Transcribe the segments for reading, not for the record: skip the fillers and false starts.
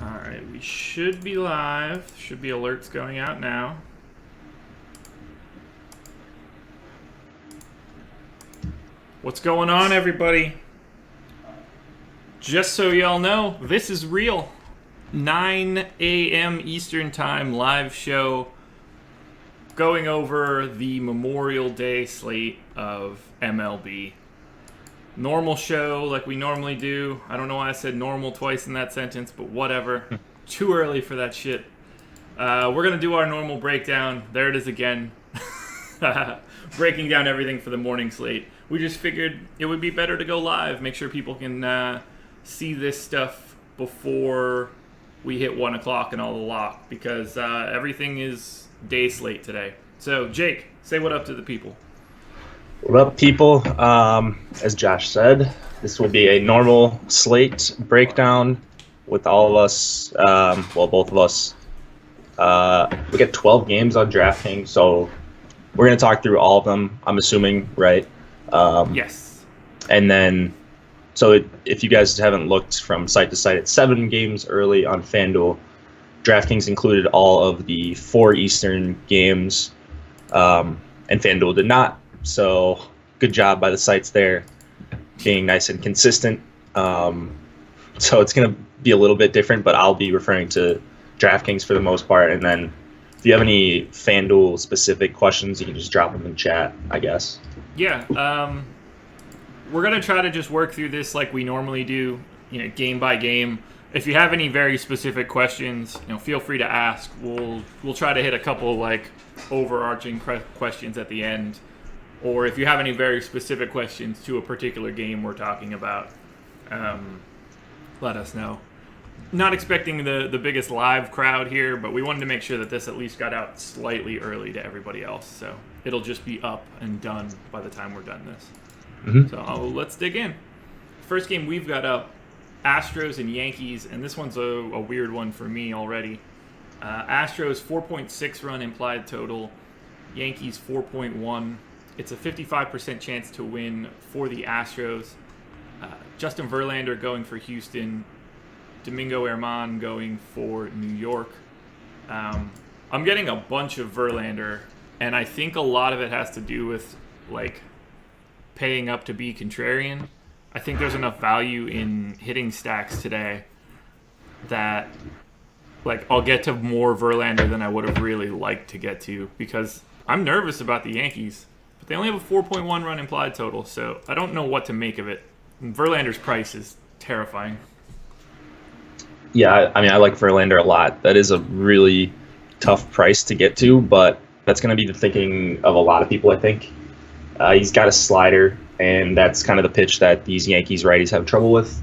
Alright, we should be live. Should be alerts going out now. What's going on, everybody? Just so y'all know, this is real. 9 a.m. Eastern Time live show going over the Memorial Day slate of MLB. Normal show like we normally do. I don't know why I said normal twice in that sentence, but whatever. Too early for that shit. We're going to do our normal breakdown. There it is again. Breaking down everything for the morning slate. We just figured it would be better to go live. Make sure people can see this stuff before we hit 1 o'clock and all the lock. Because everything is day slate today. So, Jake, say what up to the people. What up, people? As Josh said, this will be a normal slate breakdown with all of us, both of us. We got 12 games on DraftKings, so we're going to talk through all of them, I'm assuming, right? Yes. And then, if you guys haven't looked from site to site, it's 7 games early on FanDuel. DraftKings included all of the 4 Eastern games, and FanDuel did not. So good job by the sites there, being nice and consistent. So it's going to be a little bit different, but I'll be referring to DraftKings for the most part. And then if you have any FanDuel specific questions, you can just drop them in chat, I guess. Yeah, we're going to try to just work through this like we normally do, game by game. If you have any very specific questions, feel free to ask. We'll try to hit a couple like overarching questions at the end. Or if you have any very specific questions to a particular game we're talking about, let us know. Not expecting the biggest live crowd here, but we wanted to make sure that this at least got out slightly early to everybody else. So it'll just be up and done by the time we're done this. Mm-hmm. So let's dig in. First game we've got up, Astros and Yankees, and this one's a weird one for me already. Astros 4.6 run implied total, Yankees 4.1. It's a 55% chance to win for the Astros. Justin Verlander going for Houston. Domingo Germán going for New York. I'm getting a bunch of Verlander, and I think a lot of it has to do with like paying up to be contrarian. I think there's enough value in hitting stacks today that like I'll get to more Verlander than I would have really liked to get to because I'm nervous about the Yankees. But they only have a 4.1 run implied total, so I don't know what to make of it. And Verlander's price is terrifying. Yeah, I like Verlander a lot. That is a really tough price to get to, but that's going to be the thinking of a lot of people, I think. He's got a slider, and that's kind of the pitch that these Yankees righties have trouble with.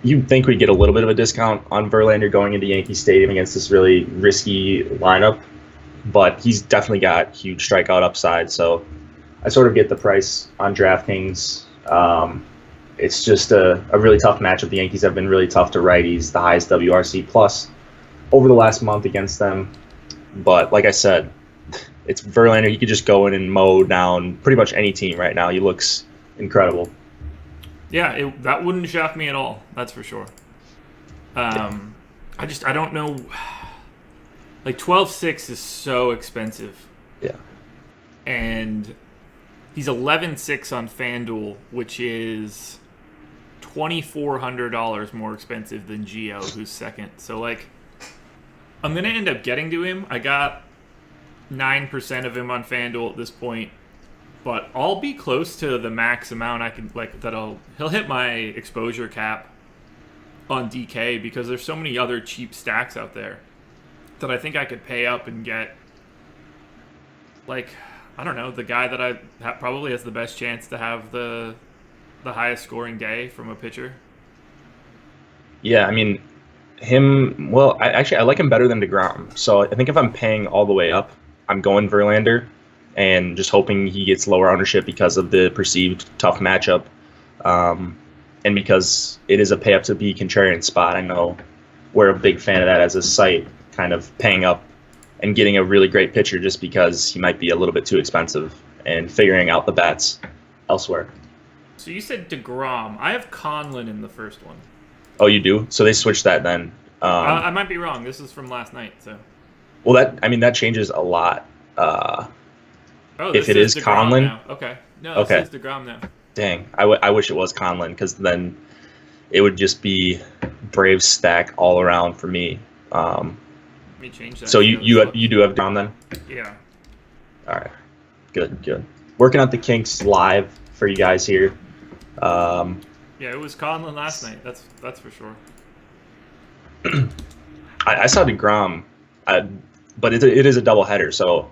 You'd think we'd get a little bit of a discount on Verlander going into Yankee Stadium against this really risky lineup, but he's definitely got huge strikeout upside, so I sort of get the price on DraftKings. It's just a really tough matchup. The Yankees have been really tough to righties, the highest WRC plus over the last month against them. But like I said, it's Verlander. He could just go in and mow down pretty much any team right now. He looks incredible. Yeah, that wouldn't shock me at all. That's for sure. I don't know. Like 12.6 is so expensive. Yeah. And he's 11.6 on FanDuel, which is $2,400 more expensive than Gio, who's second. So, like, I'm going to end up getting to him. I got 9% of him on FanDuel at this point. But I'll be close to the max amount I can, like, he'll hit my exposure cap on DK because there's so many other cheap stacks out there that I think I could pay up and get, like, I don't know, the guy that probably has the best chance to have the highest scoring day from a pitcher. Yeah, I mean, I like him better than DeGrom. So I think if I'm paying all the way up, I'm going Verlander and just hoping he gets lower ownership because of the perceived tough matchup. And because it is a pay up to be contrarian spot, I know we're a big fan of that as a site, kind of paying up and getting a really great pitcher just because he might be a little bit too expensive and figuring out the bats elsewhere. So you said DeGrom. I have Conlon in the first one. Oh, you do? So they switched that then. I might be wrong. This is from last night. So. Well, that changes a lot. If it is DeGrom Conlon, now. Okay. No, this is DeGrom now. Dang, I wish it was Conlon, because then it would just be Braves stack all around for me. Let me change that. So you do have DeGrom then? Yeah. All right, good. Working out the kinks live for you guys here. Yeah, it was Conlon last night. That's for sure. I saw DeGrom, but it is a doubleheader, so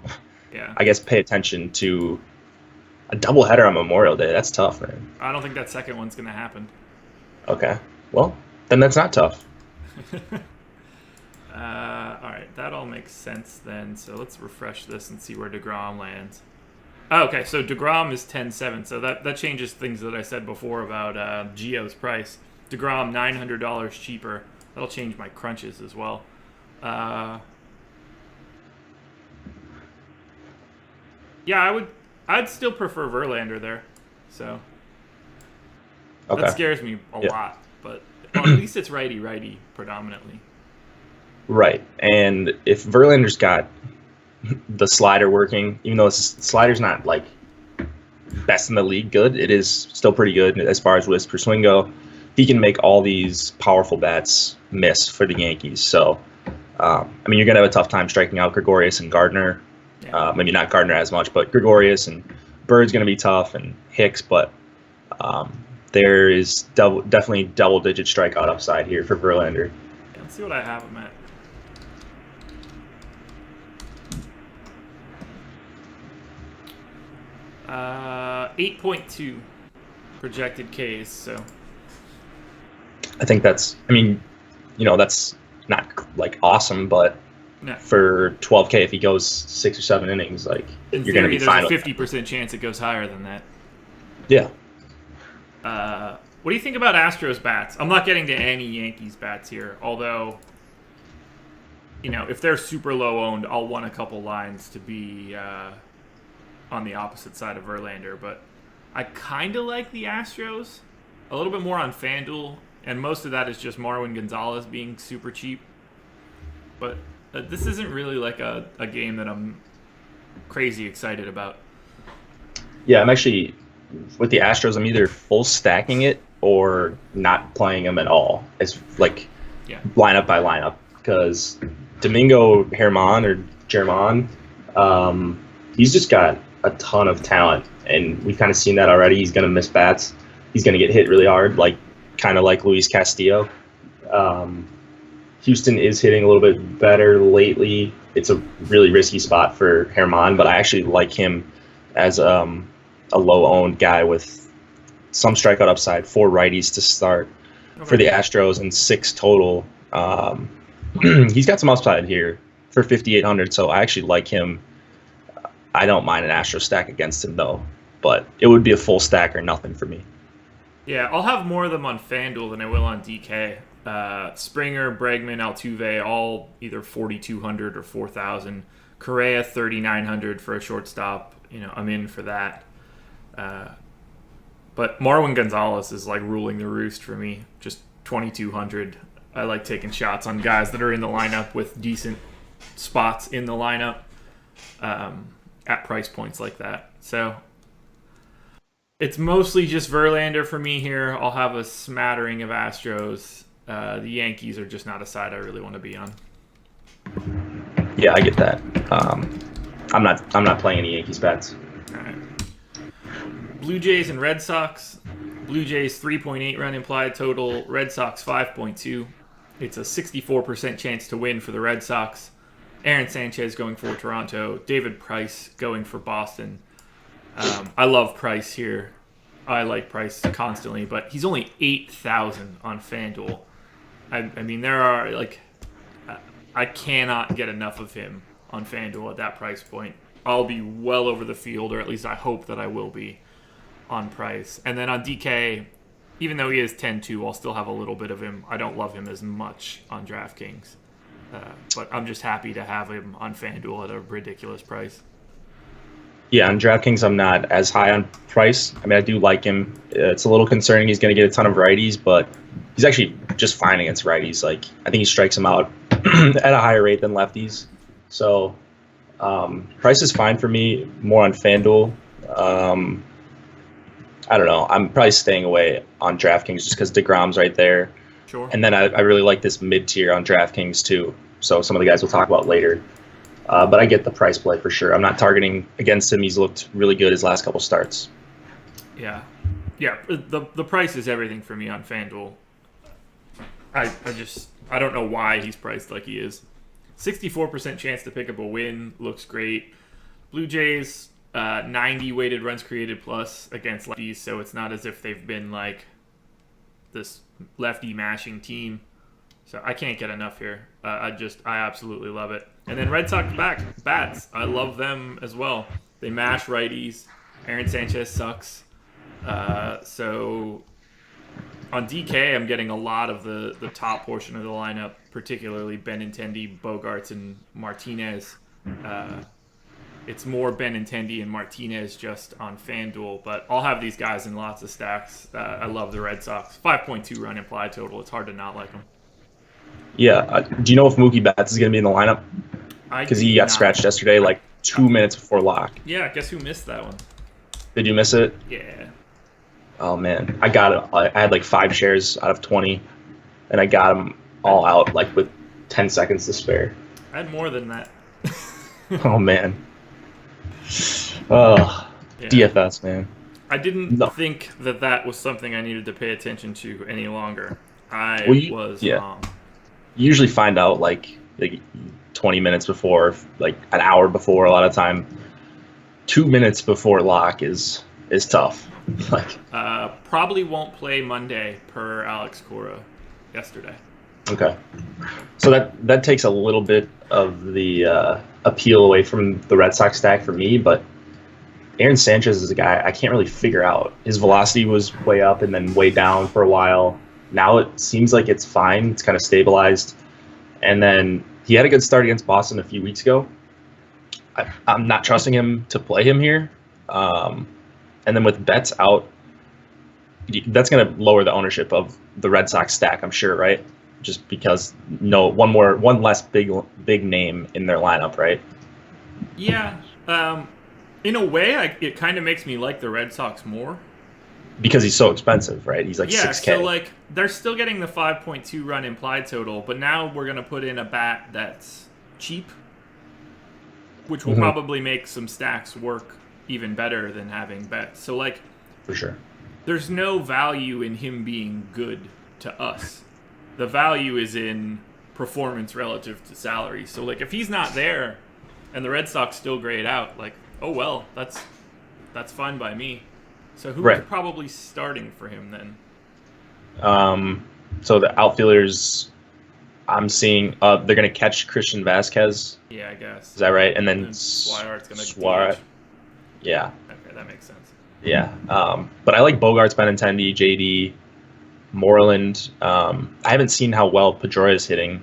yeah. I guess pay attention to a doubleheader on Memorial Day. That's tough, man. I don't think that second one's gonna happen. Okay, well then that's not tough. All right, that all makes sense then. So let's refresh this and see where DeGrom lands. Oh, okay, so DeGrom is 10-7, so that changes things that I said before about Gio's price. DeGrom $900 cheaper. That'll change my crunches as well. Yeah, I'd still prefer Verlander there. So that scares me a lot, but at least it's righty predominantly. Right, and if Verlander's got the slider working, even though the slider's not like best in the league good, it is still pretty good as far as whiffs per swing go. He can make all these powerful bats miss for the Yankees. So, I mean, you're going to have a tough time striking out Gregorius and Gardner. Yeah. Maybe not Gardner as much, but Gregorius and Bird's going to be tough, and Hicks. But there is definitely double-digit strikeout upside here for Verlander. Yeah, let's see what I have him at. Uh, 8.2 projected Ks. So I think that's. I mean, that's not like awesome, but for 12K, if he goes 6 or 7 innings, like in you're going to be fine. There's a 50% chance it goes higher than that. Yeah. What do you think about Astros bats? I'm not getting to any Yankees bats here, although, if they're super low owned, I'll want a couple lines to be on the opposite side of Verlander. But I kind of like the Astros a little bit more on FanDuel, and most of that is just Marwin Gonzalez being super cheap. But this isn't really like a game that I'm crazy excited about. Yeah, I'm actually, with the Astros, I'm either full stacking it or not playing them at all. It's like lineup by lineup, because Domingo Germán, he's just got a ton of talent, and we've kind of seen that already. He's going to miss bats. He's going to get hit really hard, kind of like Luis Castillo. Houston is hitting a little bit better lately. It's a really risky spot for Germán, but I actually like him as a low-owned guy with some strikeout upside, 4 righties to start for the Astros and 6 total. He's got some upside here for 5,800, so I actually like him. I don't mind an Astro stack against him, though, but it would be a full stack or nothing for me. Yeah, I'll have more of them on FanDuel than I will on DK. Springer, Bregman, Altuve, all either 4,200 or 4,000. Correa, 3,900 for a shortstop. I'm in for that. But Marwin Gonzalez is ruling the roost for me. Just 2,200. I like taking shots on guys that are in the lineup with decent spots in the lineup at price points like that. So it's mostly just Verlander for me here. I'll have a smattering of Astros. The Yankees are just not a side I really want to be on. Yeah, I get that. I'm not playing any Yankees bets. All right. Blue Jays and Red Sox. Blue Jays 3.8 run implied total. Red Sox 5.2. It's a 64% chance to win for the Red Sox. Aaron Sanchez going for Toronto. David Price going for Boston. I love Price here. I like Price constantly, but he's only 8,000 on FanDuel. I mean, there are I cannot get enough of him on FanDuel at that price point. I'll be well over the field, or at least I hope that I will be on Price. And then on DK, even though he is 10-2, I'll still have a little bit of him. I don't love him as much on DraftKings, but I'm just happy to have him on FanDuel at a ridiculous price. Yeah, on DraftKings, I'm not as high on Price. I mean, I do like him. It's a little concerning. He's going to get a ton of righties, but he's actually just fine against righties. Like, I think he strikes them out at a higher rate than lefties. So price is fine for me. More on FanDuel. I don't know. I'm probably staying away on DraftKings just because DeGrom's right there. Sure. And then I really like this mid tier on DraftKings too. So some of the guys we'll talk about later. But I get the price play for sure. I'm not targeting against him. He's looked really good his last couple starts. Yeah. Yeah. The price is everything for me on FanDuel. I don't know why he's priced like he is. 64% chance to pick up a win. Looks great. Blue Jays, 90 weighted runs created plus against lefties, so it's not as if they've been like this lefty mashing team. So I can't get enough here. I absolutely love it. And then Red Sox bats. I love them as well. They mash righties. Aaron Sanchez sucks. So on DK, I'm getting a lot of the top portion of the lineup, particularly Benintendi, Bogarts, and Martinez. It's more Benintendi and Martinez just on FanDuel, but I'll have these guys in lots of stacks. I love the Red Sox. 5.2 run implied total. It's hard to not like them. Yeah. Do you know if Mookie Betts is going to be in the lineup? Because he got scratched yesterday, like 2 minutes before lock. Yeah, guess who missed that one? Did you miss it? Yeah. Oh, man. I got it. I had like 5 shares out of 20, and I got them all out like with 10 seconds to spare. I had more than that. Oh, man. Oh, yeah. DFS, man. I didn't think that was something I needed to pay attention to any longer. I was wrong. You usually find out like 20 minutes before, like an hour before a lot of time. 2 minutes before lock is tough. Like, probably won't play Monday per Alex Cora yesterday. Okay. So that takes a little bit of the appeal away from the Red Sox stack for me, but Aaron Sanchez is a guy I can't really figure out. His velocity was way up and then way down for a while. Now it seems like it's fine. It's kind of stabilized. And then he had a good start against Boston a few weeks ago. I'm not trusting him to play him here. And then with Betts out, that's going to lower the ownership of the Red Sox stack, I'm sure, right? Just because one less big name in their lineup, right? Yeah. In a way, it kind of makes me like the Red Sox more. Because he's so expensive, right? He's like $6K. So like they're still getting the 5.2 run implied total, but now we're gonna put in a bat that's cheap, which will probably make some stacks work even better than having Betts. So like, for sure, there's no value in him being good to us. The value is in performance relative to salary. So like, if he's not there, and the Red Sox still grade out, like, oh well, that's fine by me. So who's probably starting for him then? So the outfielders, I'm seeing they're going to catch Christian Vasquez. Yeah, I guess. Is that right? And then Swire's going to DH. Yeah. Okay, that makes sense. Yeah. But I like Bogarts, Benintendi, JD, Moreland. I haven't seen how well Pedroia is hitting,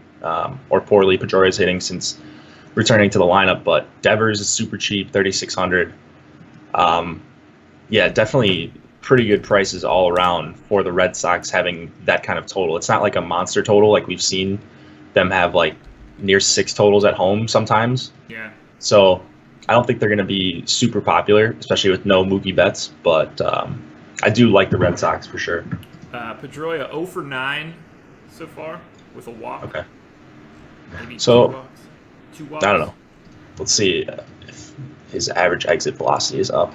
or poorly Pedroia is hitting since returning to the lineup, but Devers is super cheap, 3,600. Yeah, definitely pretty good prices all around for the Red Sox having that kind of total. It's not like a monster total like we've seen them have like near 6 totals at home sometimes. Yeah. So I don't think they're going to be super popular, especially with no Mookie Betts, but I do like the Red Sox for sure. Pedroia 0 for 9 so far with a walk. Okay. Maybe so, 2 walks. I don't know. Let's see if his average exit velocity is up.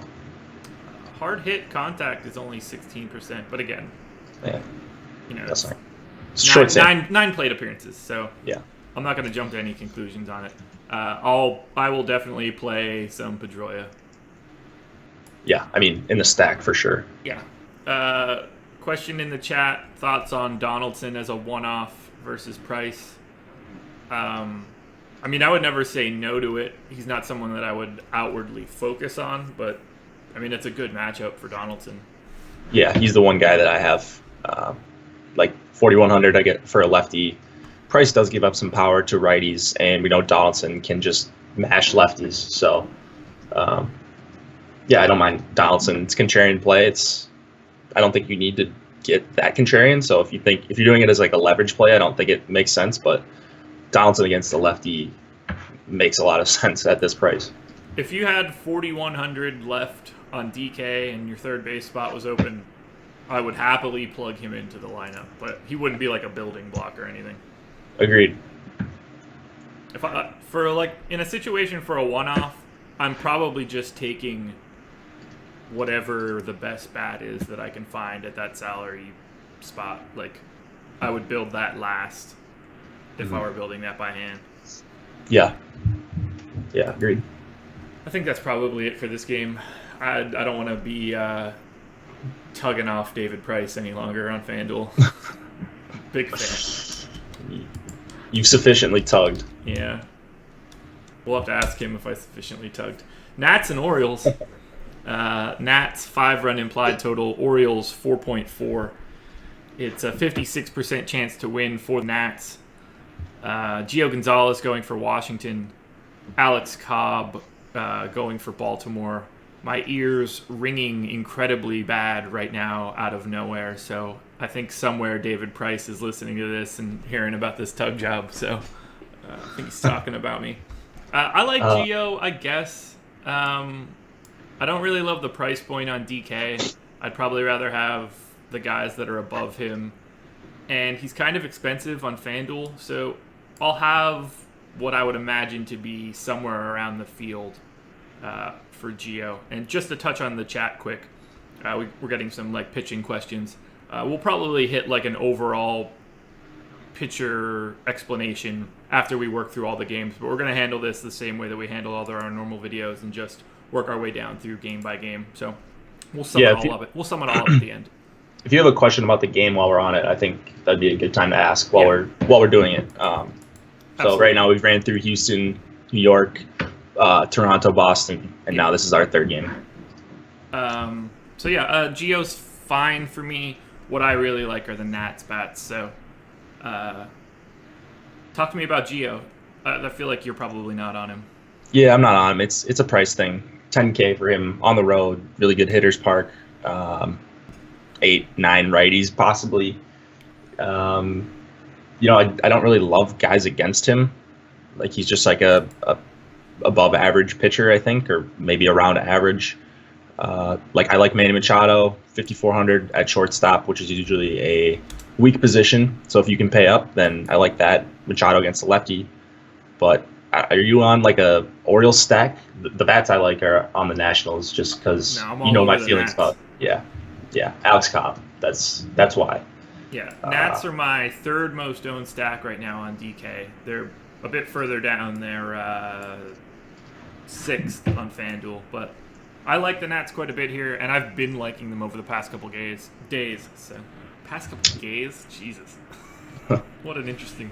Hard hit contact is only 16%, but again, that's short nine plate appearances. So yeah, I'm not going to jump to any conclusions on it. I will definitely play some Pedroia. Yeah, I mean in the stack for sure. Yeah. Question in the chat: thoughts on Donaldson as a one-off versus Price? I mean, I would never say no to it. He's not someone that I would outwardly focus on, but I mean, it's a good matchup for Donaldson. Yeah, he's the one guy that I have, like 4,100 I get for a lefty. Price does give up some power to righties, and we know Donaldson can just mash lefties. So, yeah, I don't mind Donaldson. It's contrarian play. I don't think you need to get that contrarian. So if you're doing it as like a leverage play, I don't think it makes sense. But Donaldson against the lefty makes a lot of sense at this price. If you had 4,100 left on DK and your third base spot was open, I would happily plug him into the lineup, but he wouldn't be like a building block or anything. Agreed. If for like in a situation for a one-off, I'm probably just taking whatever the best bat is that I can find at that salary spot. Like, I would build that last if I were building that by hand. Yeah, agreed. I think that's probably it for this game. I don't want to be tugging off David Price any longer on FanDuel. Big fan. You've sufficiently tugged. Yeah. We'll have to ask him if I sufficiently tugged. Nats and Orioles. Nats 5-run implied total. Orioles 4.4. It's a 56% chance to win for the Nats. Gio Gonzalez going for Washington. Alex Cobb going for Baltimore. My ears ringing incredibly bad right now out of nowhere. So I think somewhere David Price is listening to this and hearing about this tug job. So I think he's talking about me. I like Gio, I guess. I don't really love the price point on DK. I'd probably rather have the guys that are above him. And he's kind of expensive on FanDuel, so I'll have what I would imagine to be somewhere around the field for Gio. And just to touch on the chat quick, we're getting some like pitching questions. We'll probably hit like an overall pitcher explanation after we work through all the games, but we're going to handle this the same way that we handle all our normal videos and just work our way down through game by game. So we'll sum it all up. We'll sum it all up at the end. If you have a question about the game while we're on it, I think that'd be a good time to ask while we're doing it. So right now we've ran through Houston, New York, Toronto, Boston, and now this is our third game. Gio's fine for me. What I really like are the Nats bats. So talk to me about Gio. I feel like you're probably not on him. Yeah, I'm not on him. It's a price thing. $10K for him on the road. Really good hitters park. 8-9 righties possibly. I don't really love guys against him. Like, he's just like a above average pitcher, I think, or maybe around average. I like Manny Machado, 5,400 at shortstop, which is usually a weak position. So if you can pay up, then I like that. Machado against the lefty. But are you on like a Orioles stack? The bats I like are on the Nationals, just because my feelings about. Yeah, Alex Cobb. That's why. Yeah, Nats are my third most owned stack right now on DK. They're a bit further down. They're sixth on FanDuel, but I like the Nats quite a bit here, and I've been liking them over the past couple days. So, past couple of days, Jesus, what an interesting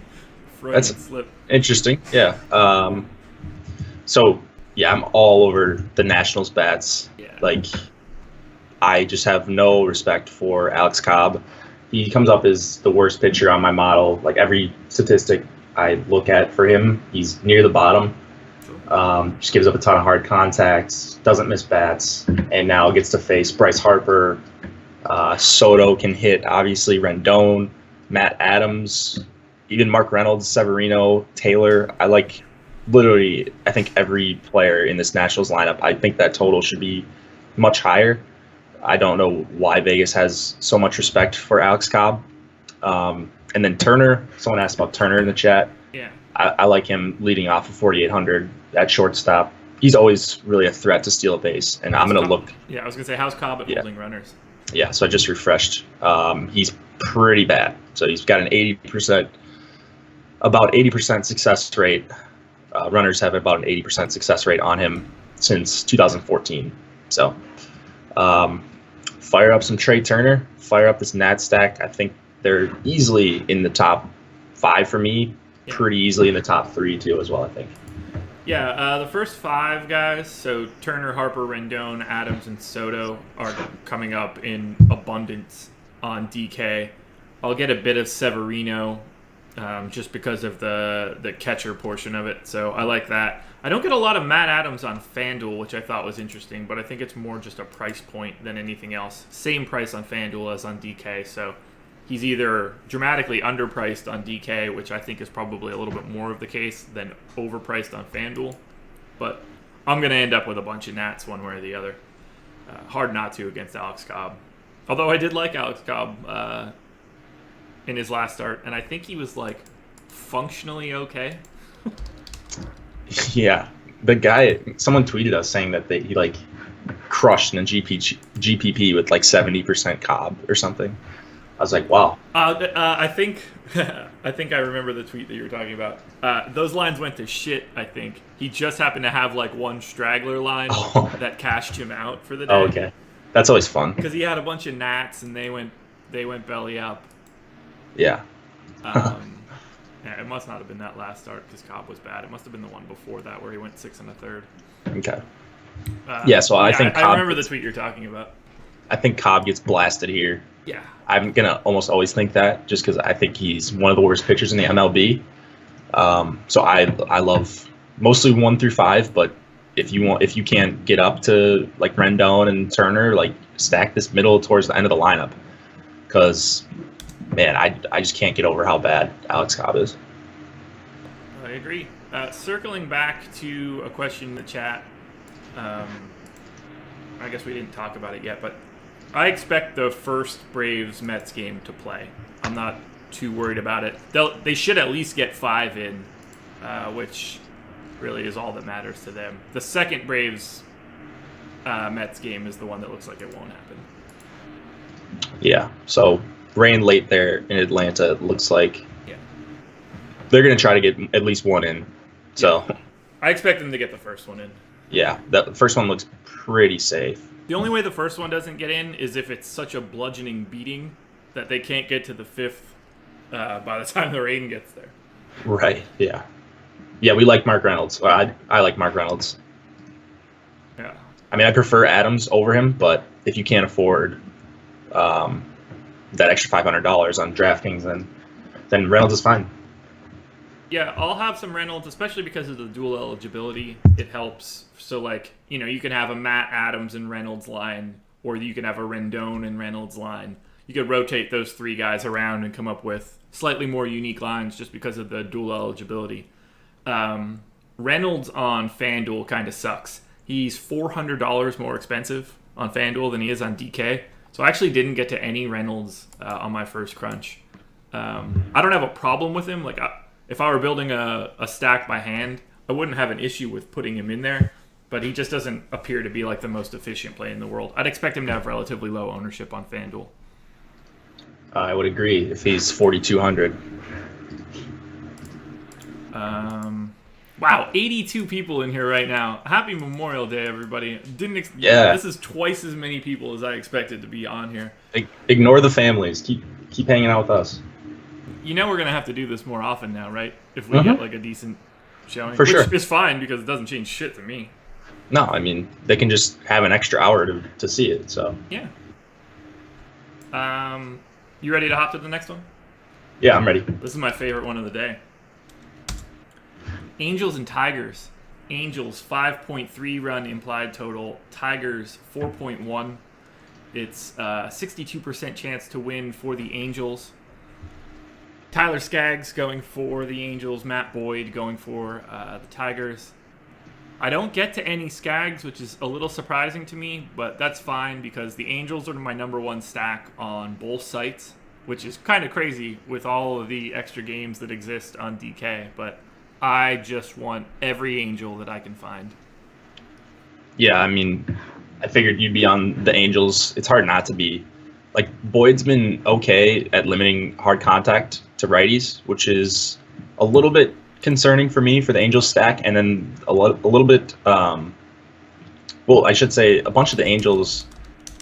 Freudian slip. Interesting, yeah. I'm all over the Nationals bats. Yeah. I just have no respect for Alex Cobb. He comes up as the worst pitcher on my model. Like, every statistic I look at for him, he's near the bottom. Just gives up a ton of hard contacts, doesn't miss bats, and now gets to face Bryce Harper. Soto can hit, obviously, Rendon, Matt Adams, even Mark Reynolds, Severino, Taylor. I like literally, I think, every player in this Nationals lineup. I think that total should be much higher. I don't know why Vegas has so much respect for Alex Cobb. And then Turner, someone asked about Turner in the chat. Yeah. I like him leading off of 4,800 at shortstop. He's always really a threat to steal a base, and I'm going to look. Yeah, I was going to say, how's Cobb at holding runners? Yeah, so I just refreshed. He's pretty bad. So he's got an about 80% success rate. Runners have about an 80% success rate on him since 2014. So fire up some Trey Turner, fire up this Nat stack. I think they're easily in the top 5 for me. Yeah. Pretty easily in the top 3 too as well, I think. Yeah, the first 5 guys, so Turner, Harper, Rendon, Adams, and Soto, are coming up in abundance on DK. I'll get a bit of Severino just because of the catcher portion of it. So I like that. I don't get a lot of Matt Adams on FanDuel, which I thought was interesting, but I think it's more just a price point than anything else. Same price on FanDuel as on DK, so he's either dramatically underpriced on DK, which I think is probably a little bit more of the case, than overpriced on FanDuel. But I'm going to end up with a bunch of Nats one way or the other. Hard not to against Alex Cobb. Although I did like Alex Cobb in his last start, and I think he was like functionally okay. Yeah, the guy. Someone tweeted us saying that he like crushed in a GPP with like 70% Cobb or something. I was like, wow. I think I remember the tweet that you were talking about. Those lines went to shit. I think he just happened to have like one straggler line that cashed him out for the day. Oh, okay, that's always fun because he had a bunch of Nats and they went belly up. Yeah. Yeah, it must not have been that last start because Cobb was bad. It must have been the one before that where he went 6 1/3. Okay. So I think I remember the tweet you're talking about. I think Cobb gets blasted here. Yeah. I'm gonna almost always think that just because I think he's one of the worst pitchers in the MLB. So I love mostly 1 through 5, but if you can't get up to like Rendon and Turner, like stack this middle towards the end of the lineup, because man, I just can't get over how bad Alex Cobb is. I agree. Circling back to a question in the chat, I guess we didn't talk about it yet, but I expect the first Braves-Mets game to play. I'm not too worried about it. They should at least get 5 in, which really is all that matters to them. The second Braves-Mets game is the one that looks like it won't happen. Yeah, so rain late there in Atlanta, it looks like. Yeah. They're going to try to get at least 1 in. So yeah. I expect them to get the first one in. Yeah, the first one looks pretty safe. The only way the first one doesn't get in is if it's such a bludgeoning beating that they can't get to the 5th by the time the rain gets there. Right, yeah. Yeah, we like Mark Reynolds. I like Mark Reynolds. Yeah. I mean, I prefer Adams over him, but if you can't afford that extra $500 on DraftKings, then Reynolds is fine. Yeah, I'll have some Reynolds, especially because of the dual eligibility. It helps. So, like, you can have a Matt Adams and Reynolds line, or you can have a Rendon and Reynolds line. You could rotate those 3 guys around and come up with slightly more unique lines just because of the dual eligibility. Reynolds on FanDuel kind of sucks. He's $400 more expensive on FanDuel than he is on DK. So I actually didn't get to any Reynolds on my first crunch. I don't have a problem with him. Like, if I were building a stack by hand, I wouldn't have an issue with putting him in there, but he just doesn't appear to be like the most efficient play in the world. I'd expect him to have relatively low ownership on FanDuel. I would agree if he's 4,200. Wow, 82 people in here right now. Happy Memorial Day, everybody. Yeah. This is twice as many people as I expected to be on here. Ignore the families. Keep hanging out with us. We're going to have to do this more often now, right? If we get like a decent showing. For sure. Which is fine because it doesn't change shit to me. No, I mean, they can just have an extra hour to see it, so. Yeah. You ready to hop to the next one? Yeah, I'm ready. This is my favorite one of the day. Angels and Tigers. Angels 5.3 run implied total. Tigers 4.1. It's a 62% chance to win for the Angels. Tyler Skaggs going for the Angels. Matt Boyd going for the Tigers. I don't get to any Skaggs, which is a little surprising to me, but that's fine because the Angels are my number 1 stack on both sites, which is kind of crazy with all of the extra games that exist on DK, but I just want every Angel that I can find. Yeah, I mean, I figured you'd be on the Angels. It's hard not to be. Like, Boyd's been okay at limiting hard contact to righties, which is a little bit concerning for me for the Angels stack, and then a little bit, well, I should say a bunch of the Angels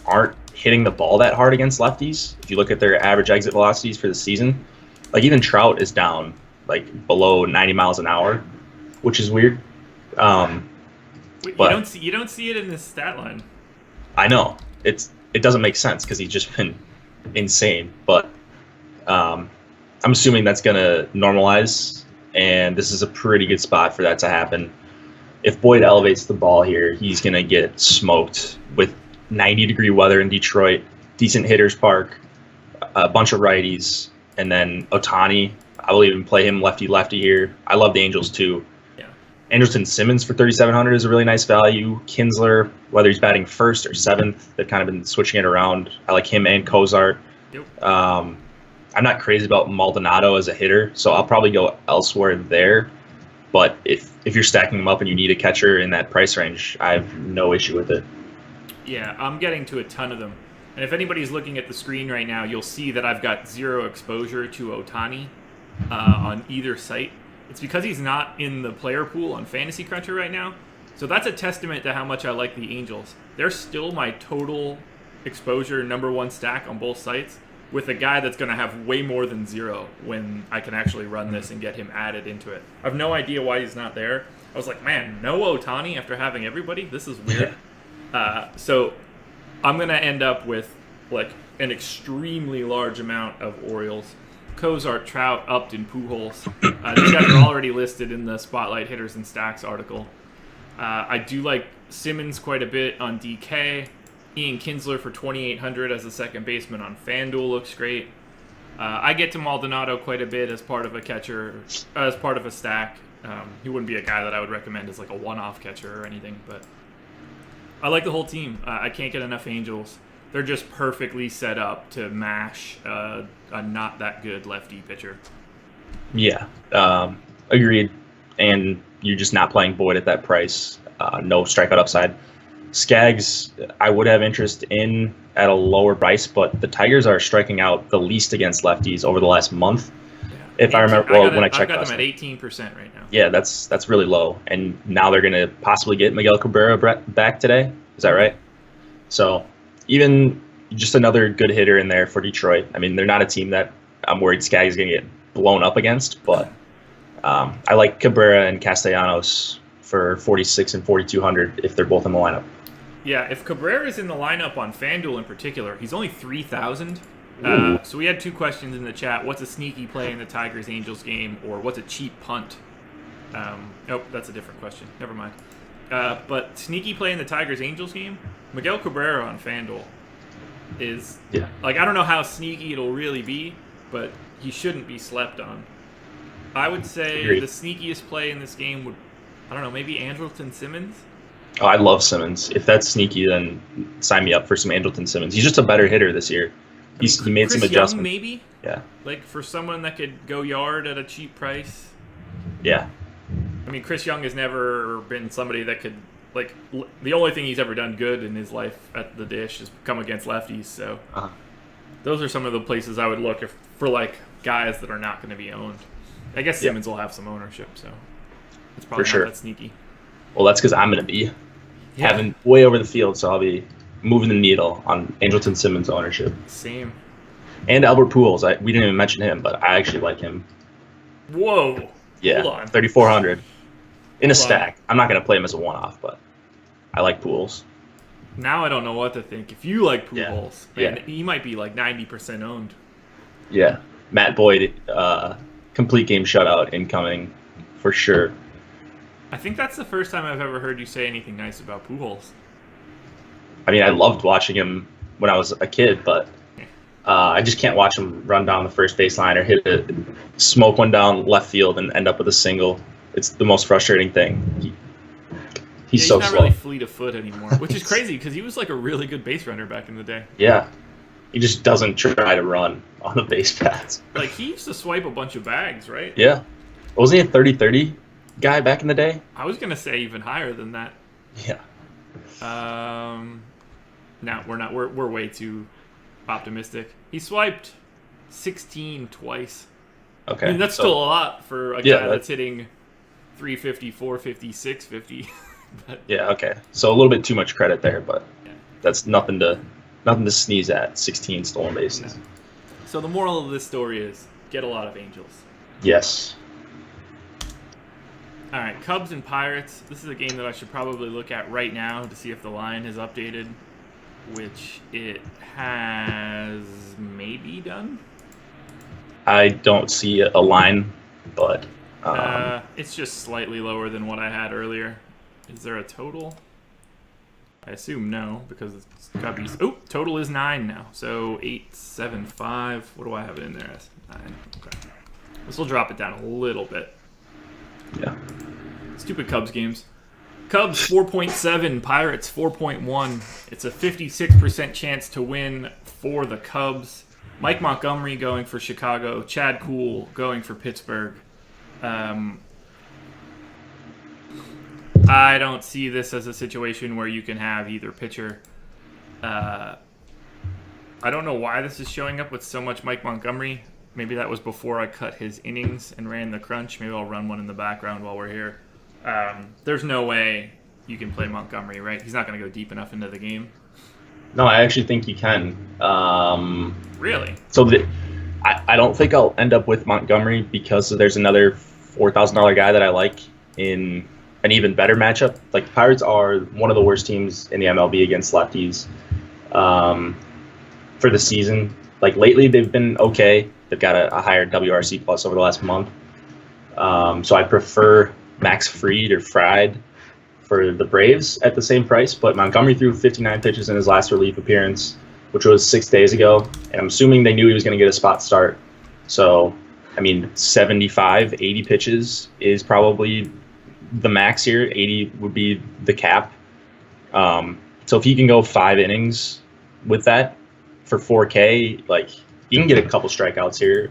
aren't hitting the ball that hard against lefties. If you look at their average exit velocities for the season, like even Trout is down like below 90 miles an hour, which is weird. But you don't see it in this stat line. I know it doesn't make sense because he's just been insane. But I I'm assuming that's going to normalize, and this is a pretty good spot for that to happen. If Boyd elevates the ball here, he's going to get smoked with 90-degree weather in Detroit, decent hitters park, a bunch of righties, and then Ohtani. I will even play him lefty-lefty here. I love the Angels too. Yeah. Andrelton Simmons for 3,700 is a really nice value. Kinsler, whether he's batting first or seventh, they've kind of been switching it around. I like him and Cozart. Yep. I'm not crazy about Maldonado as a hitter, so I'll probably go elsewhere there. But if you're stacking them up and you need a catcher in that price range, I have no issue with it. Yeah, I'm getting to a ton of them. And if anybody's looking at the screen right now, you'll see that I've got 0 exposure to Ohtani on either site. It's because he's not in the player pool on Fantasy Cruncher right now. So that's a testament to how much I like the Angels. They're still my total exposure #1 stack on both sites, with a guy that's going to have way more than 0 when I can actually run this and get him added into it. I have no idea why he's not there. I was like, man, no Ohtani after having everybody? This is weird. So I'm going to end up with like an extremely large amount of Orioles. Cozart, Trout, Upton, Pujols. These guys are already listed in the Spotlight Hitters and Stacks article. I do like Simmons quite a bit on DK. Ian Kinsler for 2,800 as a second baseman on FanDuel looks great. I get to Maldonado quite a bit as part of a catcher, as part of a stack. He wouldn't be a guy that I would recommend as like a one-off catcher or anything, but I like the whole team. I can't get enough Angels. They're just perfectly set up to mash a not that good lefty pitcher. Yeah, agreed. And you're just not playing Boyd at that price. No strikeout upside. Skaggs, I would have interest in at a lower price, but the Tigers are striking out the least against lefties over the last month. Yeah. If I remember, when I checked, I got them at 18% right now. Yeah, that's really low. And now they're going to possibly get Miguel Cabrera back today. Is that right? So even just another good hitter in there for Detroit. I mean, they're not a team that I'm worried Skaggs is going to get blown up against, but I like Cabrera and Castellanos for 46 and 4,200 if they're both in the lineup. Yeah, if Cabrera is in the lineup on FanDuel in particular, he's only 3,000. So we had 2 questions in the chat. What's a sneaky play in the Tigers-Angels game, or what's a cheap punt? Nope, that's a different question. Never mind. But sneaky play in the Tigers-Angels game, Miguel Cabrera on FanDuel is, like, I don't know how sneaky it'll really be, but he shouldn't be slept on. I would say the sneakiest play in this game would, I don't know, maybe Andrelton Simmons? Oh, I love Simmons. If that's sneaky, then sign me up for some Andrelton Simmons. He's just a better hitter this year. He made some adjustments. Young, maybe? Yeah. Like, for someone that could go yard at a cheap price? Yeah. I mean, Chris Young has never been somebody that could, like, the only thing he's ever done good in his life at the dish is come against lefties, so those are some of the places I would look for, like, guys that are not going to be owned. I guess Simmons will have some ownership, so it's probably not that sneaky. Well, that's because I'm going to be having way over the field, so I'll be moving the needle on Andrelton Simmons' ownership. Same. And Albert Pujols. We didn't even mention him, but I actually like him. Whoa. Yeah, Hold on. 3,400 in a stack. I'm not going to play him as a one-off, but I like Pujols. Now I don't know what to think. If you like Pujols, man, he might be like 90% owned. Yeah. Matt Boyd, complete game shutout incoming for sure. I think that's the first time I've ever heard you say anything nice about Pujols. I mean, I loved watching him when I was a kid, but I just can't watch him run down the first baseline or smoke one down left field and end up with a single. It's the most frustrating thing. He's so slow. He's not really fleet of foot anymore, which is crazy because he was like a really good base runner back in the day. Yeah. He just doesn't try to run on the base paths. Like, he used to swipe a bunch of bags, right? Yeah. Wasn't he a 30-30 guy back in the day? I was going to say even higher than that. Yeah. No, we're not. We're way too optimistic. He swiped 16 twice. Okay. I mean, that's still a lot for a guy that's hitting 350, 450, 650. But, yeah, okay. So a little bit too much credit there, but that's nothing to sneeze at. 16 stolen bases. No. So the moral of this story is get a lot of Angels. Yes. All right, Cubs and Pirates. This is a game that I should probably look at right now to see if the line has updated, which it has maybe done. I don't see a line, but it's just slightly lower than what I had earlier. Is there a total? I assume no, because it's Cubbies. Oh, total is 9 now. So 875. What do I have it in there as? 9. Okay. This will drop it down a little bit. Yeah. Stupid Cubs games. Cubs 4.7, Pirates 4.1. It's a 56% chance to win for the Cubs. Mike Montgomery going for Chicago. Chad Kuhl going for Pittsburgh. I don't see this as a situation where you can have either pitcher. I don't know why this is showing up with so much Mike Montgomery. Maybe that was before I cut his innings and ran the crunch. Maybe I'll run one in the background while we're here. There's no way you can play Montgomery, right? He's not going to go deep enough into the game. No, I actually think you can. Really? So I don't think I'll end up with Montgomery because there's another $4,000 guy that I like in an even better matchup. Like, the Pirates are one of the worst teams in the MLB against lefties for the season. Like, lately they've been okay. They've got a higher WRC plus over the last month. So I prefer Max Fried or Fried for the Braves at the same price. But Montgomery threw 59 pitches in his last relief appearance, which was 6 days ago. And I'm assuming they knew he was going to get a spot start. So, I mean, 75, 80 pitches is probably the max here. 80 would be the cap. So if he can go 5 innings with that for 4K, like, you can get a couple strikeouts here,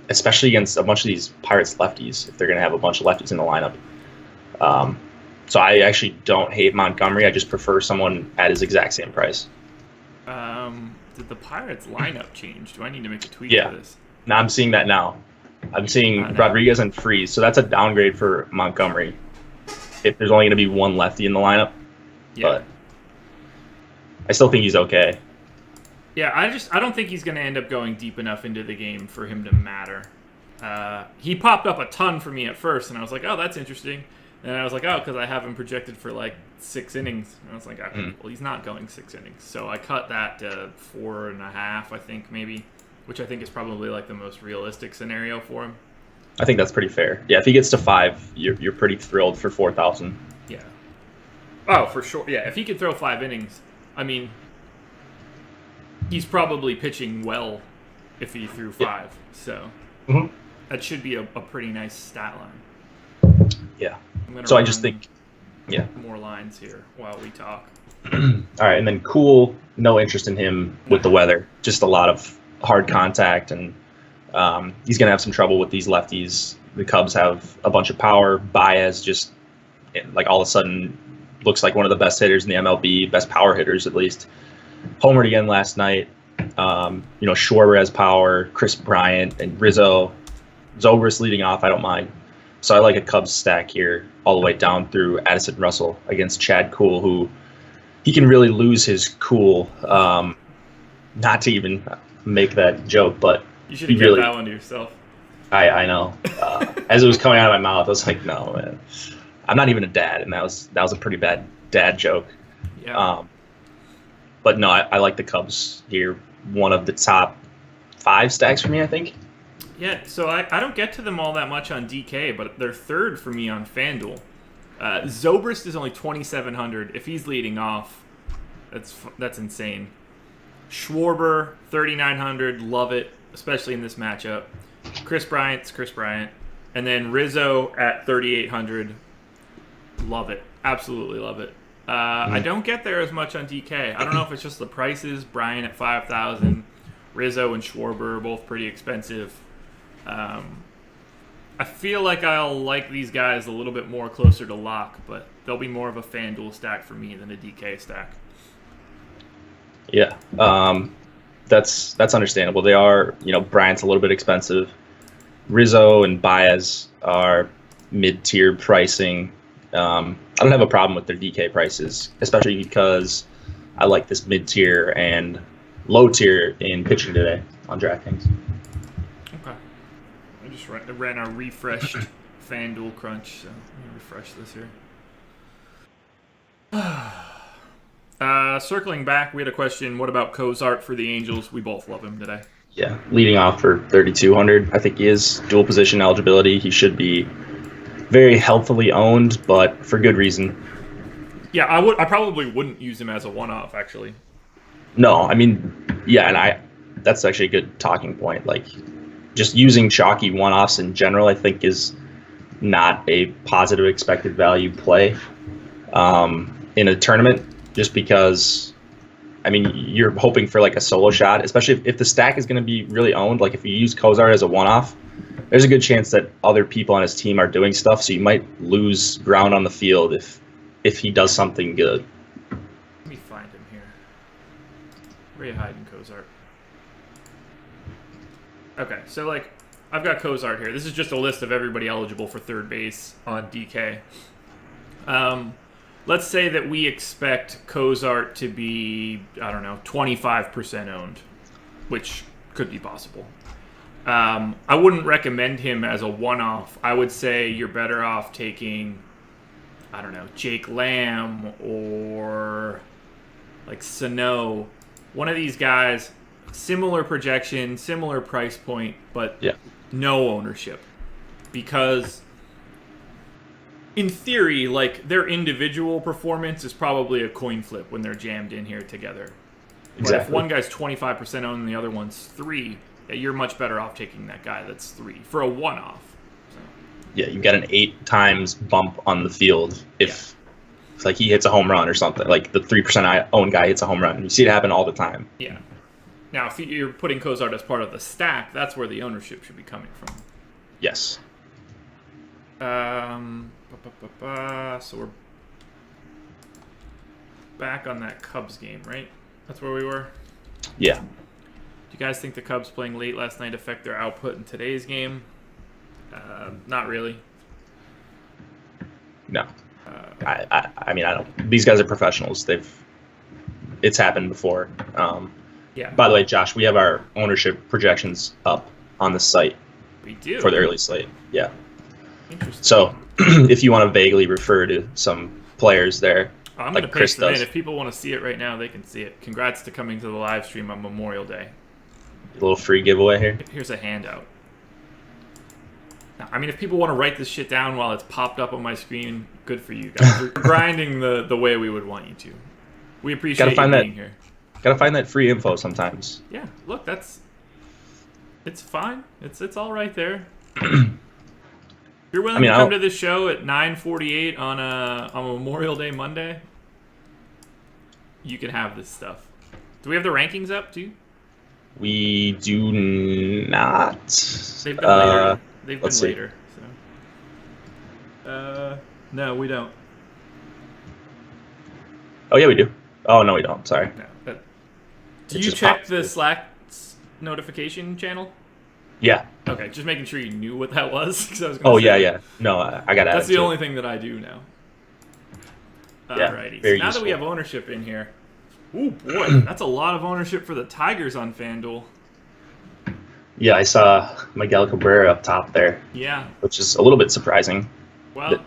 especially against a bunch of these Pirates lefties, if they're going to have a bunch of lefties in the lineup. So I actually don't hate Montgomery. I just prefer someone at his exact same price. Did the Pirates lineup change? Do I need to make a tweak Yeah. for this? Now I'm seeing that now. I'm seeing Rodriguez and Freeze, so that's a downgrade for Montgomery. If there's only going to be one lefty in the lineup, Yeah. but I still think he's okay. Yeah, I don't think he's going to end up going deep enough into the game for him to matter. He popped up a ton for me at first, and I was like, oh, that's interesting. And I was like, oh, because I have him projected for like 6 innings. And I was like, okay, well, he's not going 6 innings. So I cut that to 4.5, I think, maybe, which I think is probably like the most realistic scenario for him. I think that's pretty fair. Yeah, if he gets to 5, you're pretty thrilled for 4,000. Yeah. Oh, for sure. Yeah, if he could throw 5 innings, I mean, he's probably pitching well if he threw 5. Yeah. So that should be a pretty nice stat line. Yeah. I'm So I just think, yeah. more lines here while we talk. All right, and then Cool, no interest in him with the weather. Just a lot of hard contact, and he's going to have some trouble with these lefties. The Cubs have a bunch of power. Baez just, like, all of a sudden looks like one of the best hitters in the MLB, best power hitters at least. Homered again last night. Schwarber has power, Chris Bryant, and Rizzo. Zobrist leading off, I don't mind. So I like a Cubs stack here all the way down through Addison Russell against Chad Kuhl, who he can really lose his cool. Not to even make that joke, but you should have kept that one to yourself. I know. As it was coming out of my mouth, I was like, no, man. I'm not even a dad, and that was a pretty bad dad joke. Yeah. But no, I like the Cubs here. One of the top 5 stacks for me, I think. Yeah, so I don't get to them all that much on DK, but they're third for me on FanDuel. Zobrist is only 2,700. If he's leading off, that's insane. Schwarber, 3,900. Love it, especially in this matchup. Chris Bryant's Chris Bryant. And then Rizzo at 3,800. Love it. Absolutely love it. I don't get there as much on DK. I don't know if it's just the prices. Bryant at 5,000. Rizzo and Schwarber are both pretty expensive. I feel like I'll like these guys a little bit more closer to lock, but they'll be more of a FanDuel stack for me than a DK stack. Yeah, that's understandable. They are, Bryant's a little bit expensive. Rizzo and Baez are mid-tier pricing. I don't have a problem with their DK prices, especially because I like this mid-tier and low-tier in pitching today on DraftKings. Okay. I just ran a refreshed FanDuel crunch, so let me refresh this here. Circling back, we had a question, what about Cozart for the Angels? We both love him today. Yeah, leading off for 3,200. I think he is dual position eligibility. He should be very healthily owned, but for good reason. Yeah, I probably wouldn't use him as a one-off, actually. No, I mean, yeah, and that's actually a good talking point. Like, just using chalky one-offs in general, I think, is not a positive expected value play in a tournament, just because, I mean, you're hoping for like a solo shot, especially if the stack is going to be really owned. Like, if you use Kozar as a one-off, there's a good chance that other people on his team are doing stuff, so you might lose ground on the field if he does something good. Let me find him here. Where are you hiding, Kozart? Okay, so like, I've got Kozart here. This is just a list of everybody eligible for third base on DK. Let's say that we expect Kozart to be, I don't know, 25% owned, which could be possible. I wouldn't recommend him as a one-off. I would say you're better off taking, I don't know, Jake Lamb or like Sano. One of these guys, similar projection, similar price point, but no ownership. Because in theory, like, their individual performance is probably a coin flip when they're jammed in here together. Exactly. But if one guy's 25% owned and the other one's 3, you're much better off taking that guy that's 3 for a one-off. So. Yeah, you got an 8 times bump on the field if it's like he hits a home run or something. Like the 3% owned guy hits a home run. You see it happen all the time. Yeah. Now, if you're putting Kozart as part of the stack, that's where the ownership should be coming from. Yes. So we're back on that Cubs game, right? That's where we were? Yeah. Do you guys think the Cubs playing late last night affect their output in today's game? Not really. No. I mean, I don't. These guys are professionals. It's happened before. Yeah. By the way, Josh, we have our ownership projections up on the site. We do. For the early slate. Yeah. Interesting. So, if you want to vaguely refer to some players there, I'm going to paste them in. If people want to see it right now, they can see it. Congrats to coming to the live stream on Memorial Day. A little free giveaway here. Here's a handout. Now, I mean, if people want to write this shit down while it's popped up on my screen, good for you guys. You're grinding the way we would want you to. We appreciate you being here. Gotta find that free info sometimes. Yeah, look, it's fine. It's all right there. If you're willing to come to this show at 9:48 on a Memorial Day Monday, you can have this stuff. Do we have the rankings up too? We do not. They've been later. They've been later. So. No, we don't. Oh yeah, we do. Oh no, we don't. Sorry. No. Do you check the Slack notification channel? Yeah. Okay, just making sure you knew what that was. I was yeah. No, I got it. That's the only thing that I do now. Alrighty. Yeah, so now that we have ownership in here, ooh boy, that's a lot of ownership for the Tigers on FanDuel. Yeah, I saw Miguel Cabrera up top there. Yeah. Which is a little bit surprising. Well,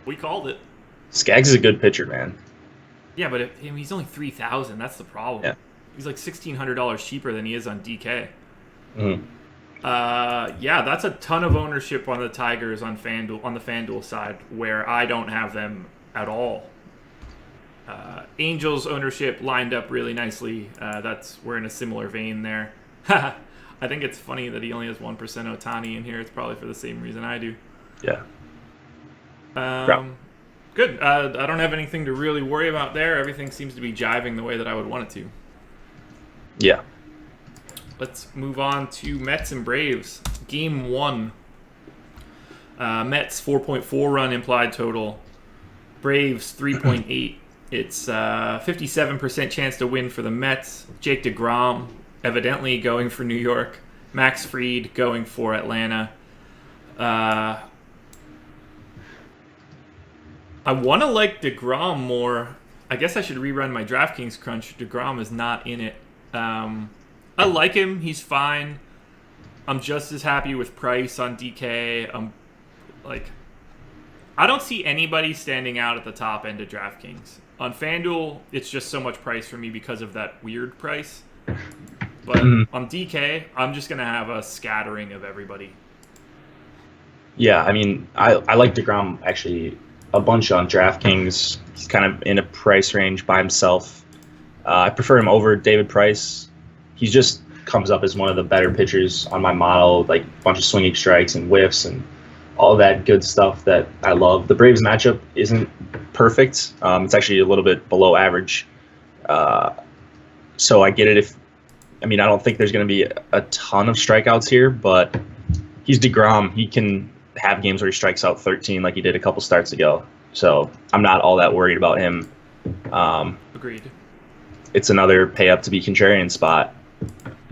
we called it. Skaggs is a good pitcher, man. Yeah, but he's only 3,000. That's the problem. Yeah. He's like $1,600 cheaper than he is on DK. Mm-hmm. Yeah, that's a ton of ownership on the Tigers on FanDuel, on the FanDuel side, where I don't have them at all. Angels ownership lined up really nicely. We're in a similar vein there. I think it's funny that he only has 1% Ohtani in here. It's probably for the same reason I do. Yeah. Good. I don't have anything to really worry about there. Everything seems to be jiving the way that I would want it to. Yeah. Let's move on to Mets and Braves. Game 1. Mets 4.4 run implied total. Braves 3.8. It's 57% chance to win for the Mets. Jake DeGrom evidently going for New York. Max Fried going for Atlanta. I want to like DeGrom more. I guess I should rerun my DraftKings crunch. DeGrom is not in it. I like him. He's fine. I'm just as happy with Price on DK. I don't see anybody standing out at the top end of DraftKings. On FanDuel, it's just so much price for me because of that weird price. But Mhm. on DK, I'm just going to have a scattering of everybody. Yeah, I mean, I like DeGrom actually a bunch on DraftKings. He's kind of in a price range by himself. I prefer him over David Price. He just comes up as one of the better pitchers on my model, like a bunch of swinging strikes and whiffs and all that good stuff that I love. The Braves matchup isn't perfect. It's actually a little bit below average. Uh, so I get it if, I mean, I don't think there's going to be a ton of strikeouts here, but he's DeGrom. He can have games where he strikes out 13 like he did a couple starts ago. So I'm not all that worried about him. Agreed. It's another pay up to be contrarian spot.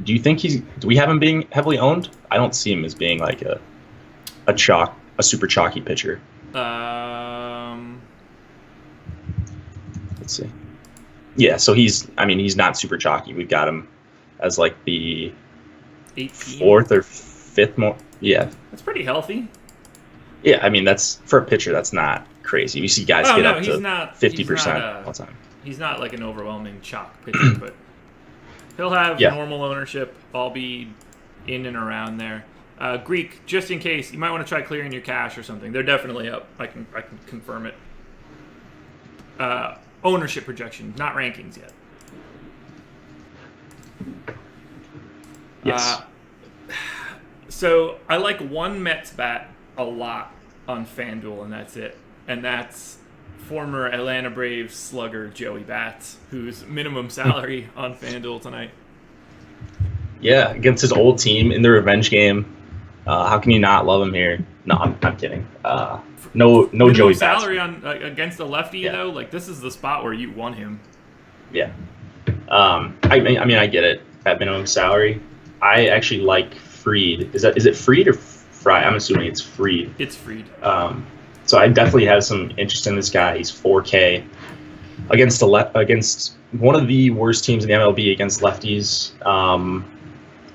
Do we have him being heavily owned? I don't see him as being like a super chalky pitcher. Let's see. Yeah, so he's not super chalky. We've got him as like the 18. fourth or fifth more. Yeah. That's pretty healthy. Yeah, I mean, that's for a pitcher, that's not crazy. You see guys get up to 50% all the time. He's not like an overwhelming chalk pitcher, but he'll have normal ownership. I'll be in and around there. Greek, just in case, you might want to try clearing your cash or something. They're definitely up. I can confirm it. Ownership projection, not rankings yet. Yes. So I like one Mets bat a lot on FanDuel, and that's it. And that's former Atlanta Braves slugger Joey Bats, whose minimum salary on FanDuel tonight. Yeah, against his old team in the revenge game. How can you not love him here? No, I'm kidding. No Joey Bats. Salary on against a lefty though. Like this is the spot where you want him. Yeah. I mean, I get it. At minimum salary, I actually like Fried. Is it Fried or Fry? I'm assuming it's Fried. It's Fried. So I definitely have some interest in this guy. He's 4K against against one of the worst teams in the MLB against lefties.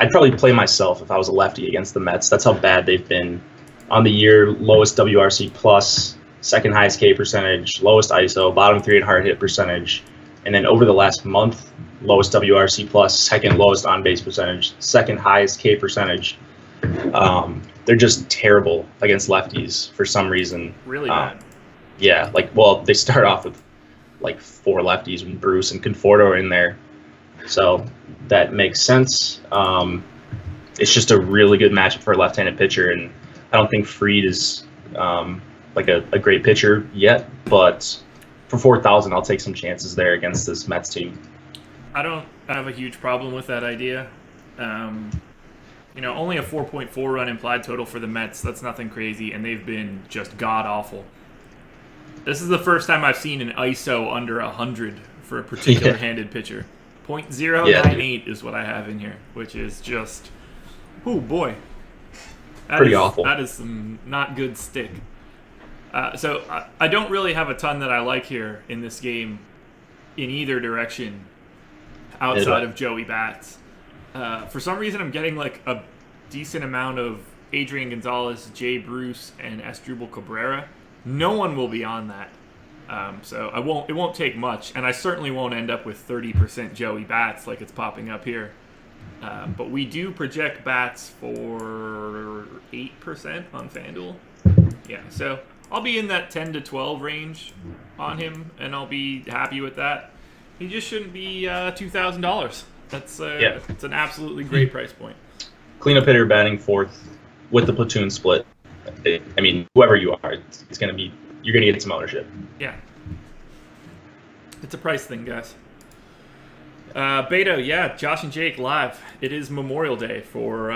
I'd probably play myself if I was a lefty against the Mets. That's how bad they've been on the year. Lowest WRC plus, second highest K percentage, lowest ISO, bottom 3 in hard hit percentage, and then over the last month, lowest WRC plus, second lowest on base percentage, second highest K percentage. They're just terrible against lefties for some reason. Really bad. Yeah, they start off with like 4 lefties when Bruce and Conforto are in there. So that makes sense. It's just a really good matchup for a left-handed pitcher, and I don't think Fried is like a great pitcher yet, but for 4,000, I'll take some chances there against this Mets team. I don't have a huge problem with that idea. Only a 4.4 run implied total for the Mets. That's nothing crazy, and they've been just god-awful. This is the first time I've seen an ISO under 100 for a particular handed pitcher. 0.098 is what I have in here, which is just, oh boy. Pretty awful. That is some not good stick. So I don't really have a ton that I like here in this game in either direction outside of Joey Bats. For some reason, I'm getting like a decent amount of Adrian Gonzalez, Jay Bruce, and Asdrubal Cabrera. No one will be on that. So it won't take much, and I certainly won't end up with 30% Joey Bats like it's popping up here. But we do project Bats for 8% on FanDuel. Yeah, so I'll be in that 10 to 12 range on him, and I'll be happy with that. He just shouldn't be $2,000. That's it's an absolutely great price point. Cleanup hitter batting 4th with the platoon split. I mean, whoever you are, it's going to be, you're going to get some ownership. Yeah. It's a price thing, guys. Beto, yeah, Josh and Jake live. It is Memorial Day for,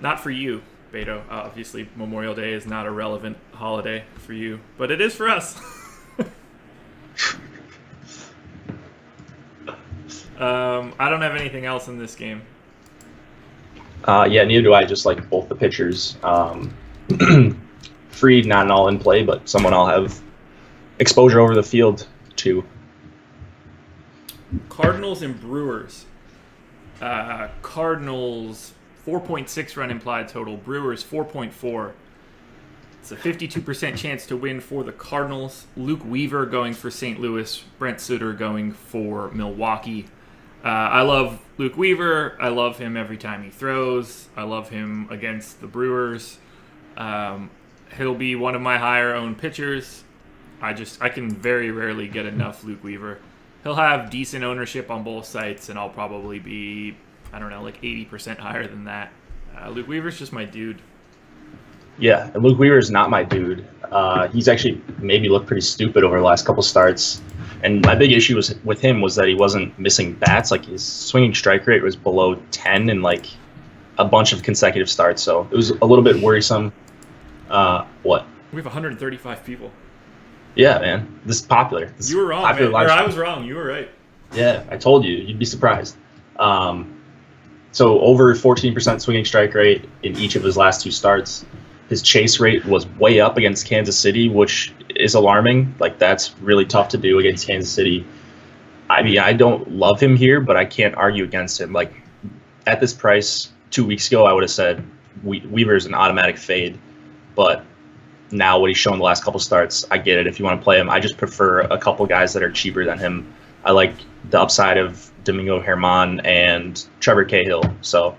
not for you, Beto. Obviously, Memorial Day is not a relevant holiday for you, but it is for us. I don't have anything else in this game. Yeah, neither do I. Just like both the pitchers. Fried, not an all-in play, but someone I'll have exposure over the field to. Cardinals and Brewers. Cardinals 4.6 run implied total. Brewers 4.4. It's a 52% chance to win for the Cardinals. Luke Weaver going for St. Louis. Brent Sutter going for Milwaukee. I love Luke Weaver. I love him every time he throws. I love him against the Brewers. He'll be one of my higher owned pitchers. I can very rarely get enough Luke Weaver. He'll have decent ownership on both sites, and I'll probably be, I don't know, like 80% higher than that. Luke Weaver's just my dude. Yeah, and Luke Weaver is not my dude. He's actually made me look pretty stupid over the last couple starts. And my big issue with him was that he wasn't missing bats. Like, his swinging strike rate was below 10 in, like, a bunch of consecutive starts. So it was a little bit worrisome. What? We have 135 people. Yeah, man. This is popular. You were wrong, man. Or I was wrong. You were right. Yeah, I told you. You'd be surprised. So over 14% swinging strike rate in each of his last 2 starts. His chase rate was way up against Kansas City, which is alarming. Like, that's really tough to do against Kansas City. I mean, I don't love him here, but I can't argue against him. Like, at this price 2 weeks ago, I would have said Weaver's an automatic fade. But now what he's shown the last couple starts, I get it if you want to play him. I just prefer a couple guys that are cheaper than him. I like the upside of Domingo Germán and Trevor Cahill. So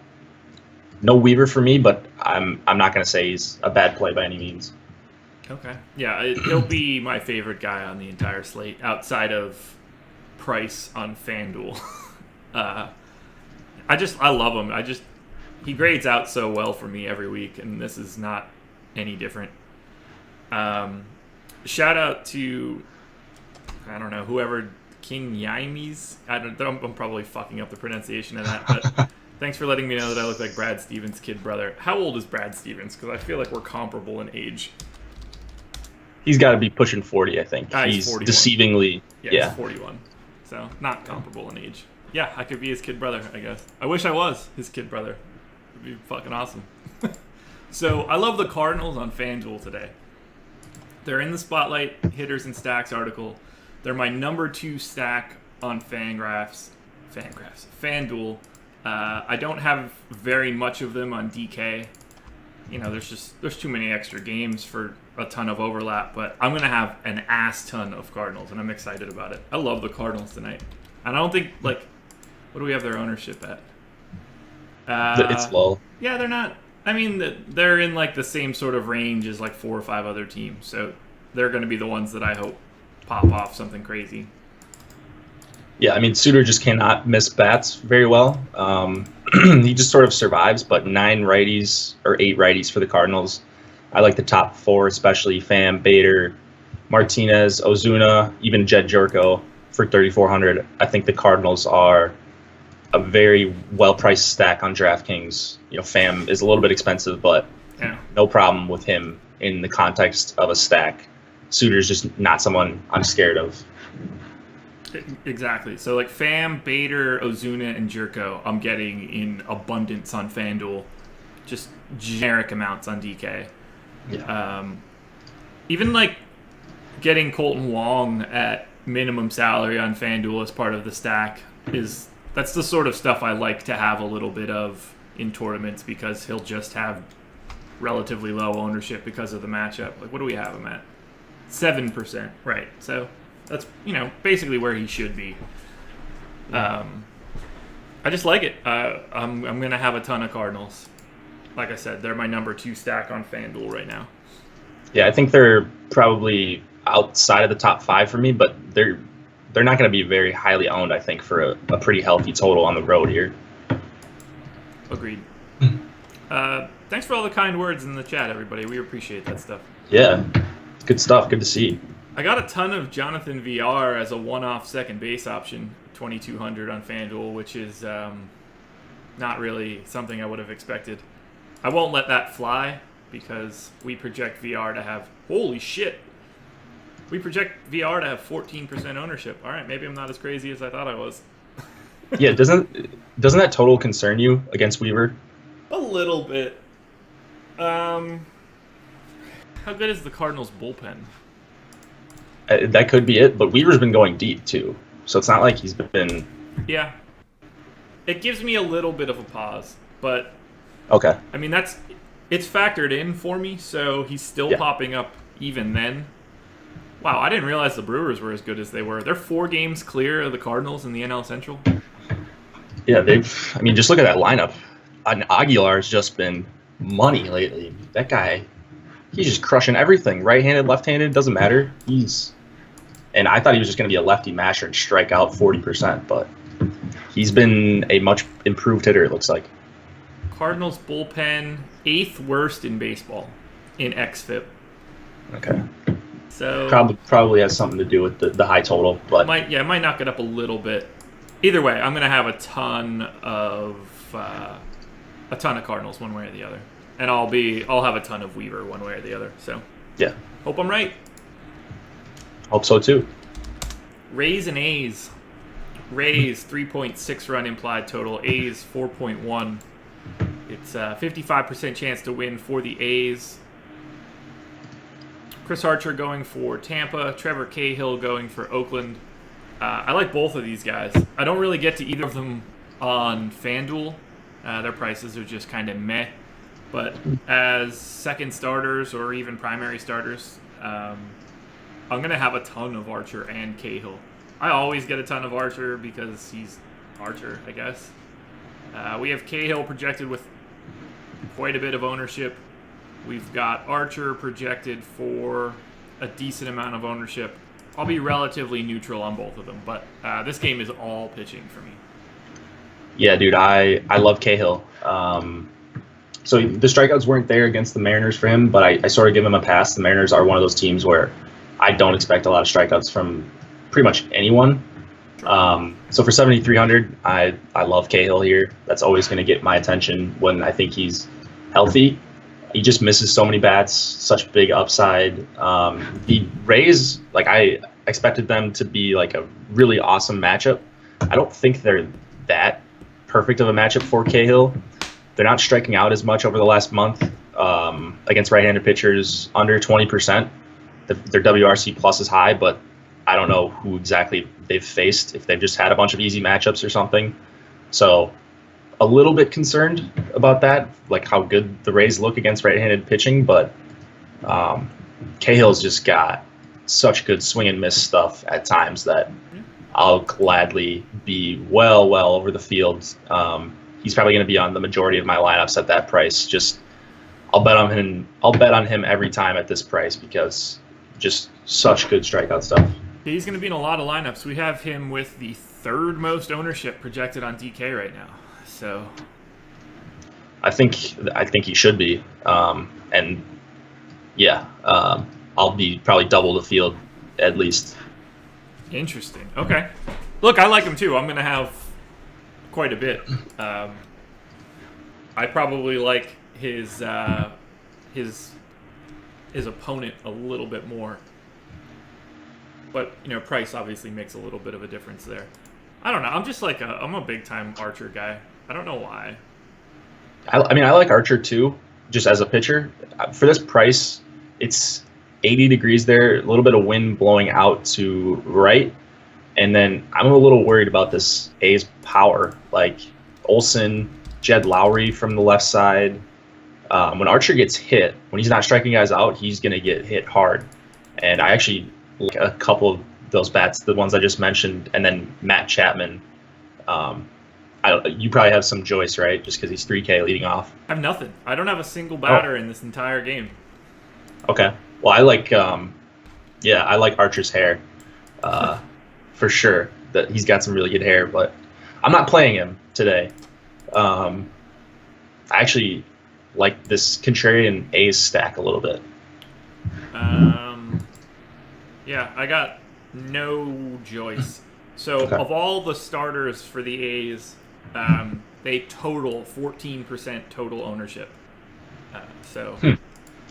no Weaver for me, but I'm not going to say he's a bad play by any means. Okay. Yeah, he'll be my favorite guy on the entire slate outside of Price on FanDuel. I love him. He grades out so well for me every week, and this is not any different. Shout out to, I don't know, whoever, King Yaimes. I'm probably fucking up the pronunciation of that, but thanks for letting me know that I look like Brad Stevens' kid brother. How old is Brad Stevens? Because I feel like we're comparable in age. He's got to be pushing 40, I think. He's He's 41. deceivingly... Yeah, he's 41. So, not comparable in age. Yeah, I could be his kid brother, I guess. I wish I was his kid brother. It'd be fucking awesome. So, I love the Cardinals on FanDuel today. They're in the Spotlight Hitters and Stacks article. They're my number 2 stack on FanDuel. I don't have very much of them on DK. You know, there's too many extra games for a ton of overlap, but I'm going to have an ass ton of Cardinals, and I'm excited about it. I love the Cardinals tonight. And I don't think, like, what do we have their ownership at? it's low. Yeah, they're not. I mean, they're in, like, the same sort of range as, like, 4 or 5 other teams, so they're going to be the ones that I hope pop off something crazy. Yeah, I mean, Suter just cannot miss bats very well. He just sort of survives, but 9 righties or 8 righties for the Cardinals. I like the top 4, especially Pham, Bader, Martinez, Ozuna, even Jed Jerko for 3,400. I think the Cardinals are a very well-priced stack on DraftKings. You know, Pham is a little bit expensive, but no problem with him in the context of a stack. Suter's just not someone I'm scared of. Exactly. So, like, Pham, Bader, Ozuna, and Jerko, I'm getting in abundance on FanDuel. Just generic amounts on DK. Yeah. Even, like, getting Colton Wong at minimum salary on FanDuel as part of the stack that's the sort of stuff I like to have a little bit of in tournaments, because he'll just have relatively low ownership because of the matchup. Like, what do we have him at? 7%. Right. So that's, you know, basically where he should be. I just like it. I'm going to have a ton of Cardinals. Like I said, they're my number 2 stack on FanDuel right now. Yeah, I think they're probably outside of the top 5 for me, but they're not going to be very highly owned, I think, for a pretty healthy total on the road here. Agreed. Thanks for all the kind words in the chat, everybody. We appreciate that stuff. Yeah, good stuff. Good to see. I got a ton of Jonathan VR as a one-off second base option, 2,200 on FanDuel, which is not really something I would have expected. I won't let that fly because we project VR to have... Holy shit! We project VR to have 14% ownership. All right, maybe I'm not as crazy as I thought I was. Yeah, doesn't that total concern you against Weaver? A little bit. How good is the Cardinals' bullpen? That could be it, but Weaver's been going deep too, so it's not like he's been... Yeah. It gives me a little bit of a pause, but... Okay. I mean, it's factored in for me, so he's still popping up even then. Wow, I didn't realize the Brewers were as good as they were. They're 4 games clear of the Cardinals in the NL Central. Yeah, they've. I mean, just look at that lineup. Aguilar's just been money lately. That guy, he's just crushing everything. Right-handed, left-handed, doesn't matter. And I thought he was just going to be a lefty masher and strike out 40%, but he's been a much improved hitter, it looks like. Cardinals bullpen, 8th worst in baseball in xFIP. Okay. So probably has something to do with the high total, but it might knock it up a little bit. Either way, I'm going to have a ton of Cardinals one way or the other, and I'll have a ton of Weaver one way or the other. So yeah, hope I'm right. Hope so too. Rays and A's. Rays 3.6 run implied total. A's 4.1. It's a 55% chance to win for the A's. Chris Archer going for Tampa. Trevor Cahill going for Oakland. I like both of these guys. I don't really get to either of them on FanDuel. Their prices are just kind of meh. But as second starters or even primary starters, I'm going to have a ton of Archer and Cahill. I always get a ton of Archer because he's Archer, I guess. We have Cahill projected with quite a bit of ownership. We've got Archer projected for a decent amount of ownership. I'll be relatively neutral on both of them, but this game is all pitching for me. Yeah, dude, I love Cahill. So the strikeouts weren't there against the Mariners for him, but I sort of give him a pass. The Mariners are one of those teams where I don't expect a lot of strikeouts from pretty much anyone. So for 7,300, I love Cahill here. That's always going to get my attention when I think he's healthy. He just misses so many bats, such big upside. The Rays, like I expected them to be like a really awesome matchup. I don't think they're that perfect of a matchup for Cahill. They're not striking out as much over the last month against right-handed pitchers under 20%. Their WRC plus is high, but I don't know who exactly they've faced, if they've just had a bunch of easy matchups or something. So a little bit concerned about that, like how good the Rays look against right-handed pitching, but Cahill's just got such good swing and miss stuff at times that I'll gladly be well over the field. He's probably going to be on the majority of my lineups at that price. Just I'll bet on him every time at this price because just such good strikeout stuff. He's going to be in a lot of lineups. We have him with the 3rd most ownership projected on DK right now. So I think he should be. And yeah, I'll be probably double the field at least. Interesting. Okay. Look, I like him too. I'm going to have quite a bit. I probably like his opponent a little bit more. But, price obviously makes a little bit of a difference there. I don't know. I'm just like I'm a big time Archer guy. I don't know why. I mean, I like Archer too, just as a pitcher. For this price, it's 80 degrees there, a little bit of wind blowing out to right. And then I'm a little worried about this A's power. Like Olsen, Jed Lowry from the left side. When Archer gets hit, when he's not striking guys out, he's going to get hit hard. And I actually like a couple of those bats, the ones I just mentioned, and then Matt Chapman. You probably have some Joyce, right? Just because he's 3K leading off. I have nothing. I don't have a single batter in this entire game. Okay. Well, I like Archer's hair, for sure. That he's got some really good hair, but I'm not playing him today. I actually like this contrarian A's stack a little bit. Yeah, I got no Joyce. So Okay. of all the starters for the A's, they total 14% total ownership. So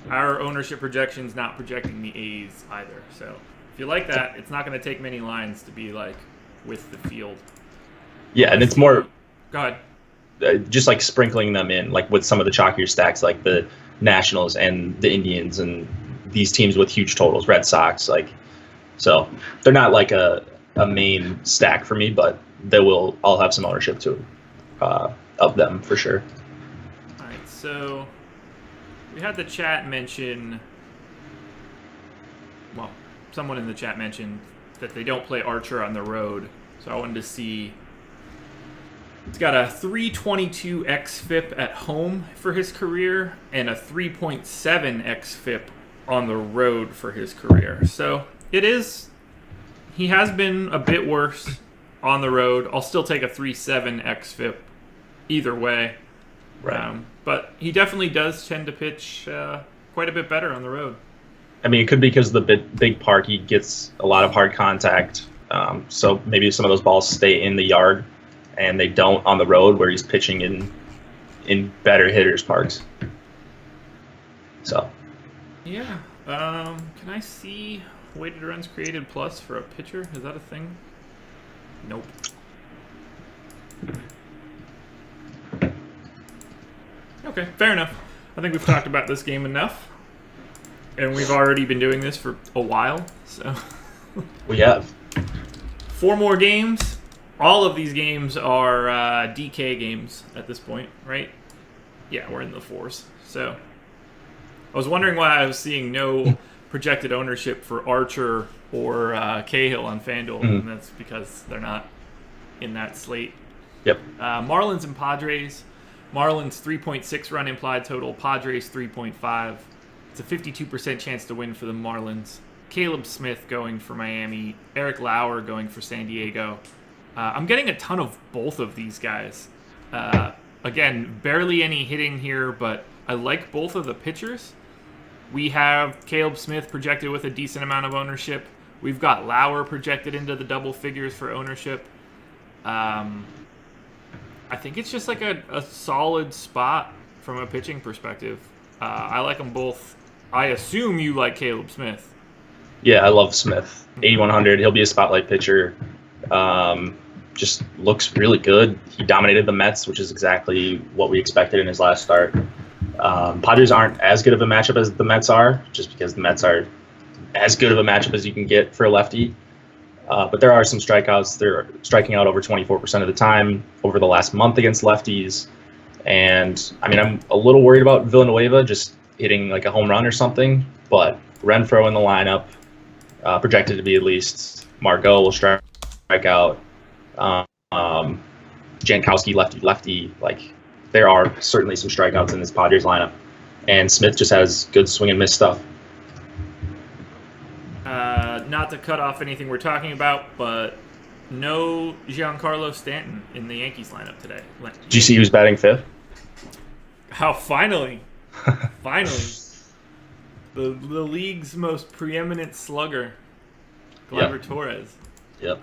our ownership projection's not projecting the A's either. So if you like that, it's not going to take many lines to be like with the field. Yeah, and it's more Go ahead. just like sprinkling them in, like with some of the chalkier stacks, like the Nationals and the Indians and these teams with huge totals, Red Sox, like. So they're not like a main stack for me, but I'll have some ownership too of them for sure. All right, so we had the chat mention. Well, someone in the chat mentioned that they don't play Archer on the road, so I wanted to see He's got a 322 xFIP at home for his career and a 3.7 xFIP on the road for his career. So he has been a bit worse on the road. I'll still take a 3.7 xFIP either way. Right. But he definitely does tend to pitch quite a bit better on the road. I mean, it could be because of the big park. He gets a lot of hard contact. So maybe some of those balls stay in the yard and they don't on the road where he's pitching in better hitters' parks. So. Yeah. Can I see weighted runs created plus for a pitcher? Is that a thing? Nope. Okay, fair enough. I think we've talked about this game enough. And we've already been doing this for a while, so. We have. 4 more games. All of these games are DK games at this point, right? Yeah, we're in the 4s. So I was wondering why I was seeing no projected ownership for Archer or Cahill on FanDuel, and that's because they're not in that slate. Yep. Marlins and Padres. Marlins 3.6 run implied total. Padres 3.5. It's a 52% chance to win for the Marlins. Caleb Smith going for Miami. Eric Lauer going for San Diego. I'm getting a ton of both of these guys. Again, barely any hitting here, but I like both of the pitchers. We have Caleb Smith projected with a decent amount of ownership. We've got Lauer projected into the double figures for ownership. I think it's just like a solid spot from a pitching perspective. I like them both. I assume you like Caleb Smith. Yeah, I love Smith. 8,100. He'll be a spotlight pitcher. Just looks really good. He dominated the Mets, which is exactly what we expected in his last start. Padres aren't as good of a matchup as the Mets are, just because the Mets are as good of a matchup as you can get for a lefty. But there are some strikeouts. They're striking out over 24% of the time over the last month against lefties. And, I mean, I'm a little worried about Villanueva just hitting like a home run or something. But Renfroe in the lineup, projected to be at least. Margot will strike out. Jankowski, lefty. Like, there are certainly some strikeouts in this Padres lineup. And Smith just has good swing and miss stuff. Not to cut off anything we're talking about, but no Giancarlo Stanton in the Yankees lineup today. Did you see who's batting fifth? How finally. The league's most preeminent slugger, Gleyber Torres. Yep.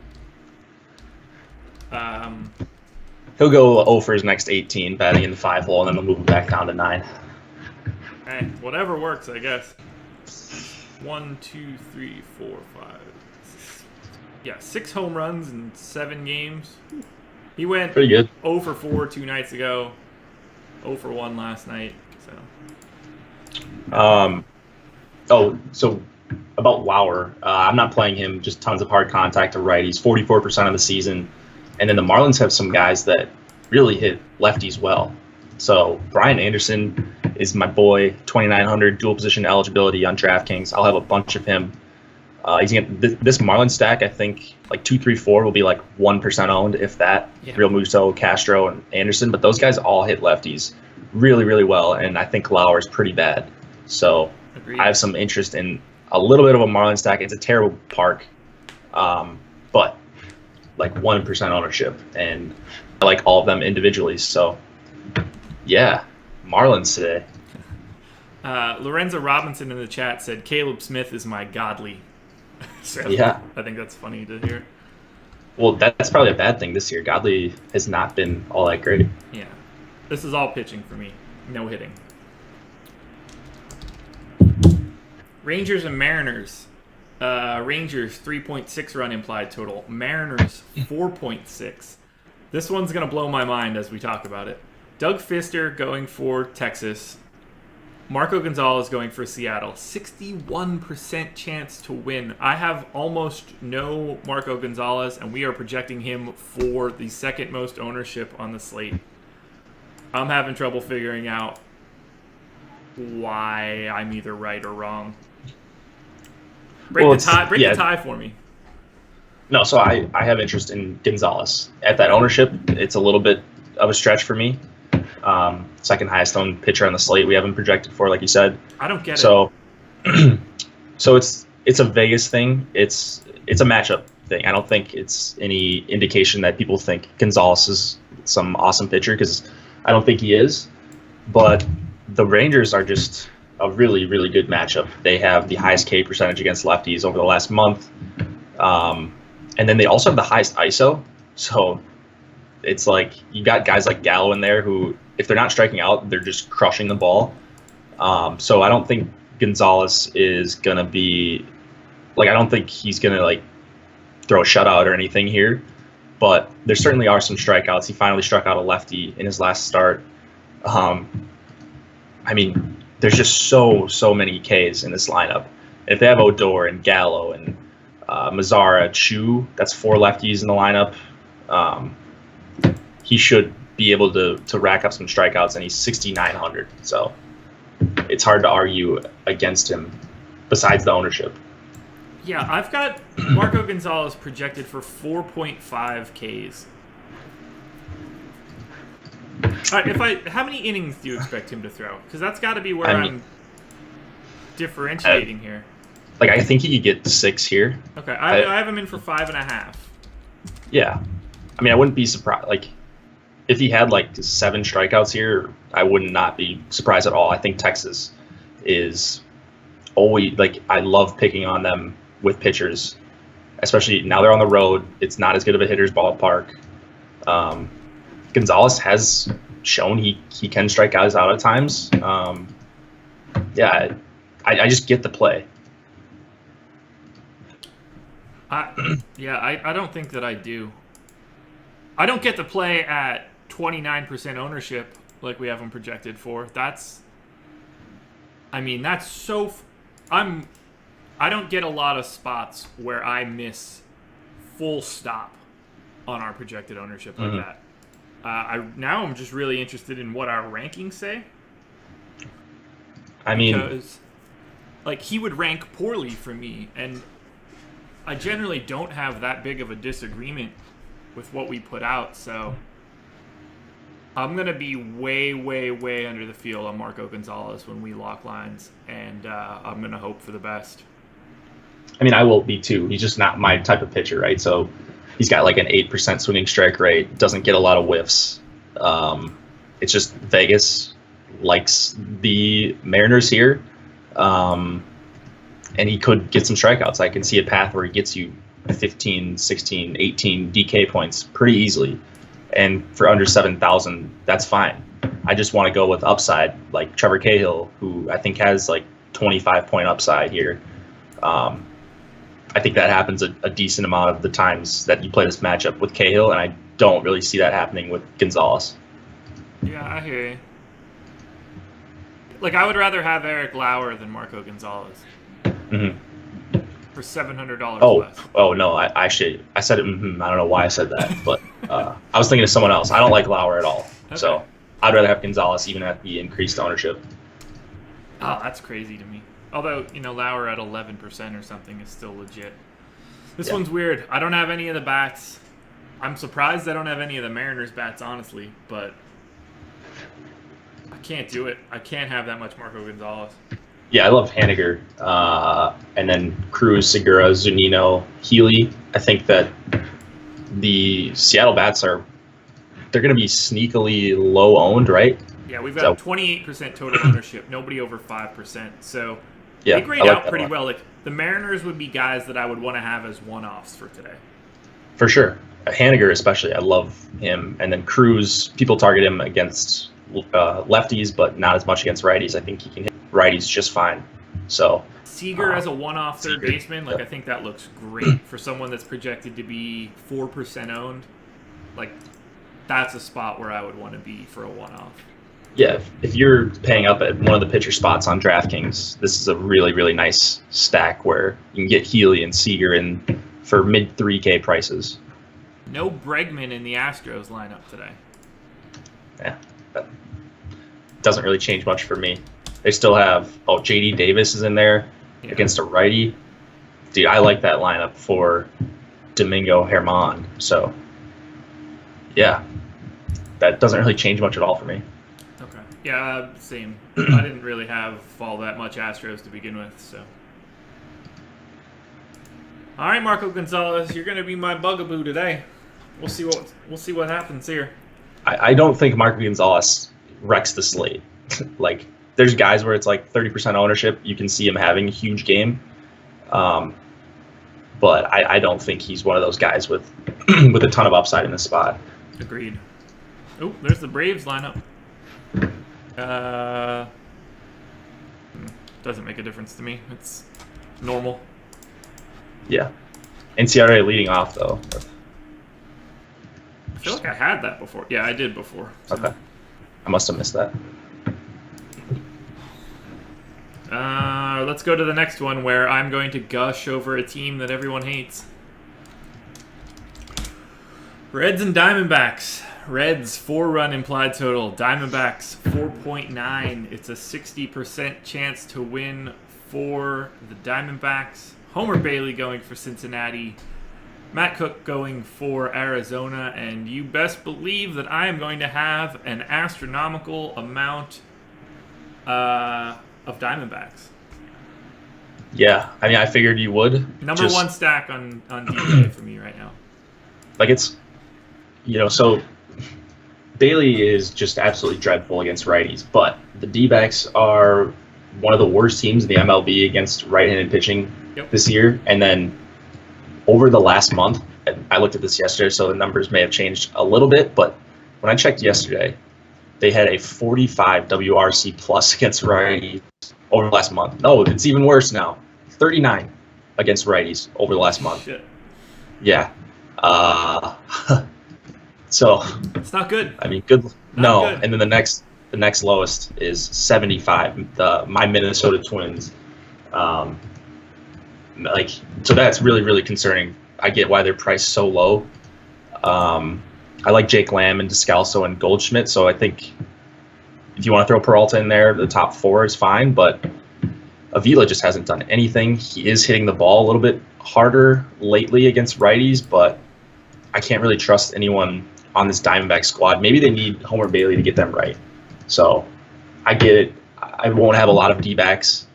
He'll go 0 for his next 18, batting in the 5 hole, and then they'll move him back down to 9. Hey, whatever works, I guess. 1, 2, 3, 4, 5. 6 home runs in 7 games. He went pretty good. 0 for 4 2 nights ago. 0 for 1 last night. So about Lauer, I'm not playing him. Just tons of hard contact to righties. 44% of the season. And then the Marlins have some guys that really hit lefties well. So Brian Anderson is my boy, 2,900 dual position eligibility on DraftKings. I'll have a bunch of him. He's this Marlins stack, I think, like 2, 3, 4 will be like 1% owned, if that. Yeah. Real Musso, Castro, and Anderson. But those guys all hit lefties really, really well. And I think Lauer is pretty bad. So agreed. I have some interest in a little bit of a Marlins stack. It's a terrible park, but like 1% ownership, and I like all of them individually. So, yeah, Marlins today. Lorenzo Robinson in the chat said Caleb Smith is my godly. So yeah, I think that's funny to hear. Well, that's probably a bad thing this year. Godley has not been all that great. Yeah, this is all pitching for me. No hitting. Rangers and Mariners. Rangers 3.6 run implied total. Mariners 4.6. This one's going to blow my mind as we talk about it. Doug Fister going for Texas. Marco Gonzalez going for Seattle. 61% chance to win. I have almost no Marco Gonzalez, and we are projecting him for the second most ownership on the slate. I'm having trouble figuring out why I'm either right or wrong. Break the tie for me. No, so I have interest in Gonzalez. At that ownership, it's a little bit of a stretch for me. Second highest owned pitcher on the slate. We haven't projected for, like you said. I don't get so, it. So it's a Vegas thing. It's a matchup thing. I don't think it's any indication that people think Gonzalez is some awesome pitcher, because I don't think he is. But the Rangers are just a really, really good matchup. They have the highest K percentage against lefties over the last month. And then they also have the highest ISO. So it's like you got guys like Gallo in there who, if they're not striking out, they're just crushing the ball. So I don't think Gonzalez is going to be like, I don't think he's going to like throw a shutout or anything here. But there certainly are some strikeouts. He finally struck out a lefty in his last start. I mean, there's just so many Ks in this lineup. And if they have Odor and Gallo and Mazzara, Chu, that's 4 lefties in the lineup. He should be able to rack up some strikeouts, and he's 6,900. So it's hard to argue against him besides the ownership. Yeah, I've got Marco Gonzalez projected for 4.5 Ks. All right, how many innings do you expect him to throw? Because that's got to be where I'm differentiating here. Like, I think he could get 6 here. Okay, I have him in for 5.5. Yeah. I mean, I wouldn't be surprised. Like, if he had, like, 7 strikeouts here, I would not be surprised at all. I think Texas is always, like, I love picking on them with pitchers, especially now they're on the road. It's not as good of a hitter's ballpark. Gonzalez has shown he can strike guys out at times. Yeah, I just get the play. I don't think that I do. I don't get the play at 29% ownership like we have him projected for. That's so. I don't get a lot of spots where I miss full stop on our projected ownership like that. Now I'm just really interested in what our rankings say. I mean, because like he would rank poorly for me, and I generally don't have that big of a disagreement with what we put out, so I'm going to be way, way, way under the field on Marco Gonzalez when we lock lines, and I'm going to hope for the best. I mean, I will be too. He's just not my type of pitcher, right? So he's got like an 8% swinging strike rate, doesn't get a lot of whiffs. It's just Vegas likes the Mariners here, and he could get some strikeouts. I can see a path where he gets you 15, 16, 18 DK points pretty easily. And for under 7,000, that's fine. I just want to go with upside, like Trevor Cahill, who I think has like 25-point upside here. I think that happens a decent amount of the times that you play this matchup with Cahill, and I don't really see that happening with Gonzalez. Yeah, I hear you. Like, I would rather have Eric Lauer than Marco Gonzalez. Mm-hmm. For $700 less. Oh, no, I said it. I don't know why I said that, but I was thinking of someone else. I don't like Lauer at all. Okay. So I'd rather have Gonzalez even at the increased ownership. Oh, that's crazy to me. Although, Lauer at 11% or something is still legit. This one's weird. I don't have any of the bats. I'm surprised I don't have any of the Mariners bats, honestly, but I can't do it. I can't have that much Marco Gonzalez. Yeah, I love Haniger, and then Cruz, Segura, Zunino, Healy. I think that the Seattle bats they're going to be sneakily low owned, right? Yeah, we've got 28% total ownership, nobody over 5%. So yeah, they grade out pretty well. Like the Mariners would be guys that I would want to have as one-offs for today. For sure. Haniger especially, I love him. And then Cruz, people target him against lefties, but not as much against righties. I think he can hit righties just fine. So Seager as a one-off third baseman, I think that looks great for someone that's projected to be 4% owned. Like, that's a spot where I would want to be for a one-off. Yeah, if you're paying up at one of the pitcher spots on DraftKings, this is a really, really nice stack where you can get Healy and Seager in for mid 3K prices. No Bregman in the Astros lineup today. Yeah, that doesn't really change much for me. They still have, J.D. Davis is in there against a righty. Dude, I like that lineup for Domingo Germán. So, yeah. that doesn't really change much at all for me. Okay. Yeah, same. I didn't really have all that much Astros to begin with, so. All right, Marco Gonzalez, you're going to be my bugaboo today. We'll see what happens here. I don't think Marco Gonzalez wrecks the slate. Like, there's guys where it's like 30% ownership. You can see him having a huge game. But I don't think he's one of those guys with with a ton of upside in this spot. Agreed. Oh, there's the Braves lineup. Doesn't make a difference to me. It's normal. Yeah. NCRA leading off, though. I feel like I had that before. Yeah, I did before. So. Okay. I must have missed that. Let's go to the next one where I'm going to gush over a team that everyone hates. Reds and Diamondbacks. Reds, 4-run implied total. Diamondbacks, 4.9. It's a 60% chance to win for the Diamondbacks. Homer Bailey going for Cincinnati. Matt Cook going for Arizona. And you best believe that I am going to have an astronomical amount of Diamondbacks. Yeah, I mean, I figured you would. Number one stack on DK for me right now. Like, it's, so Bailey is just absolutely dreadful against righties, but the D-backs are one of the worst teams in the MLB against right-handed pitching this year. And then over the last month, I looked at this yesterday, so the numbers may have changed a little bit, but when I checked yesterday, they had a 45 WRC plus against righties over the last month. No, it's even worse now. 39 against righties over the last month. Shit. Yeah. So it's not good. I mean, good. No, good. And then the next lowest is 75. My Minnesota Twins. So that's really, really concerning. I get why they're priced so low. I like Jake Lamb and Descalso and Goldschmidt, so I think if you want to throw Peralta in there, the top 4 is fine, but Avila just hasn't done anything. He is hitting the ball a little bit harder lately against righties, but I can't really trust anyone on this Diamondback squad. Maybe they need Homer Bailey to get them right. So I get it. I won't have a lot of D-backs.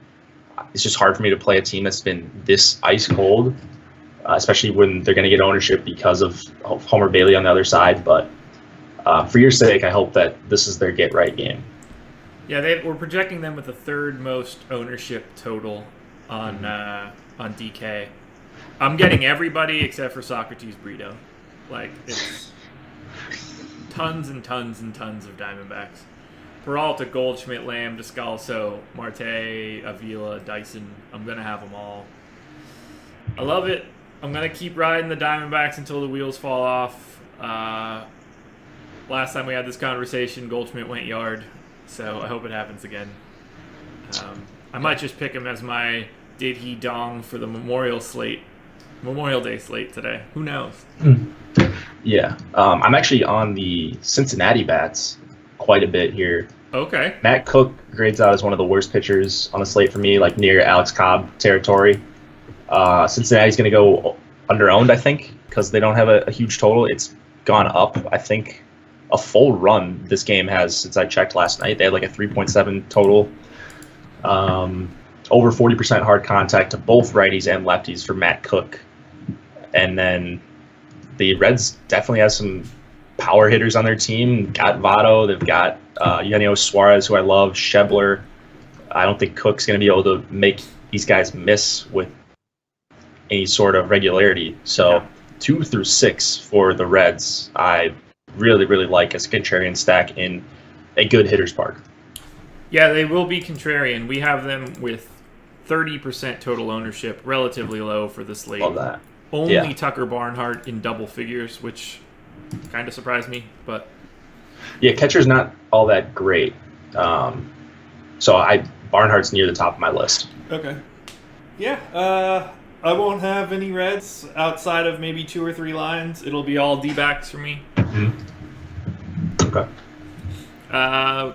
It's just hard for me to play a team that's been this ice cold, especially when they're going to get ownership because of Homer Bailey on the other side. But for your sake, I hope that this is their get-right game. Yeah, we're projecting them with the 3rd most ownership total on DK. I'm getting everybody except for Socrates Brito. Like, it's tons and tons and tons of Diamondbacks. Peralta, Goldschmidt, Lamb, Descalso, Marte, Avila, Dyson. I'm going to have them all. I love it. I'm going to keep riding the Diamondbacks until the wheels fall off. Last time we had this conversation, Goldschmidt went yard, so I hope it happens again. I might just pick him as my did he dong for the Memorial Day slate today. Who knows? Yeah. I'm actually on the Cincinnati bats quite a bit here. Okay. Matt Cook grades out as one of the worst pitchers on the slate for me, like near Alex Cobb territory. Cincinnati's going to go under-owned, I think, because they don't have a huge total. It's gone up, I think, a full run this game has since I checked last night. They had like a 3.7 total. Over 40% hard contact to both righties and lefties for Matt Cook. And then the Reds definitely have some power hitters on their team. Got Votto. They've got Eugenio Suarez, who I love, Schebler. I don't think Cook's going to be able to make these guys miss with any sort of regularity. So 2 through 6 for the Reds, I really, really like as a contrarian stack in a good hitter's park. Yeah, they will be contrarian. We have them with 30% total ownership, relatively low for the slate. Love that. Only Tucker Barnhart in double figures, which kind of surprised me, but yeah, catcher's not all that great. So Barnhart's near the top of my list. Okay. Yeah, I won't have any Reds outside of maybe 2 or 3 lines. It'll be all D-backs for me. Mm-hmm. Okay.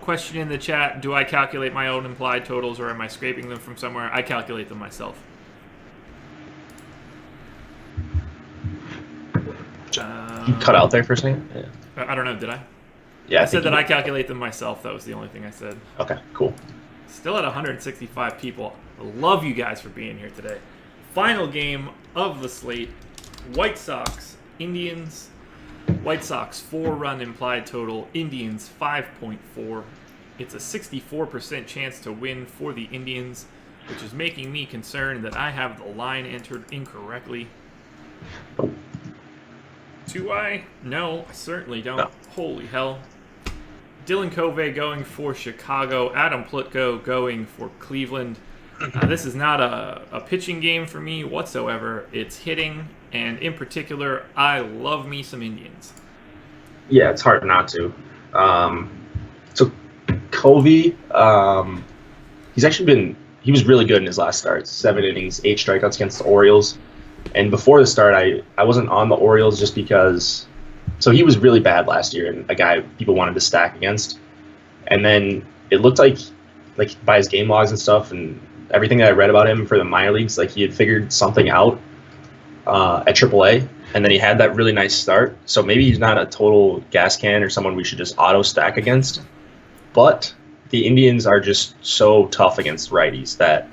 Question in the chat, do I calculate my own implied totals or am I scraping them from somewhere? I calculate them myself. You cut out there for a second? Yeah. I don't know, did I? Yeah, I said that I calculate them myself. That was the only thing I said. Okay, cool. Still at 165 people. I love you guys for being here today. Final game of the slate. White Sox, Indians. White Sox 4-run implied total. Indians 5.4. It's a 64% chance to win for the Indians, which is making me concerned that I have the line entered incorrectly. Do I? No, I certainly don't. No. Holy hell. Dylan Covey going for Chicago. Adam Plutko going for Cleveland. This is not a pitching game for me whatsoever. It's hitting, and in particular, I love me some Indians. Yeah, it's hard not to. So Covey, he was really good in his last start. 7 innings, 8 strikeouts against the Orioles. And before the start, I wasn't on the Orioles just because. So he was really bad last year, and a guy people wanted to stack against. And then it looked like by his game logs and stuff, and everything that I read about him for the minor leagues, like he had figured something out at AAA, and then he had that really nice start. So maybe he's not a total gas can or someone we should just auto stack against. But the Indians are just so tough against righties that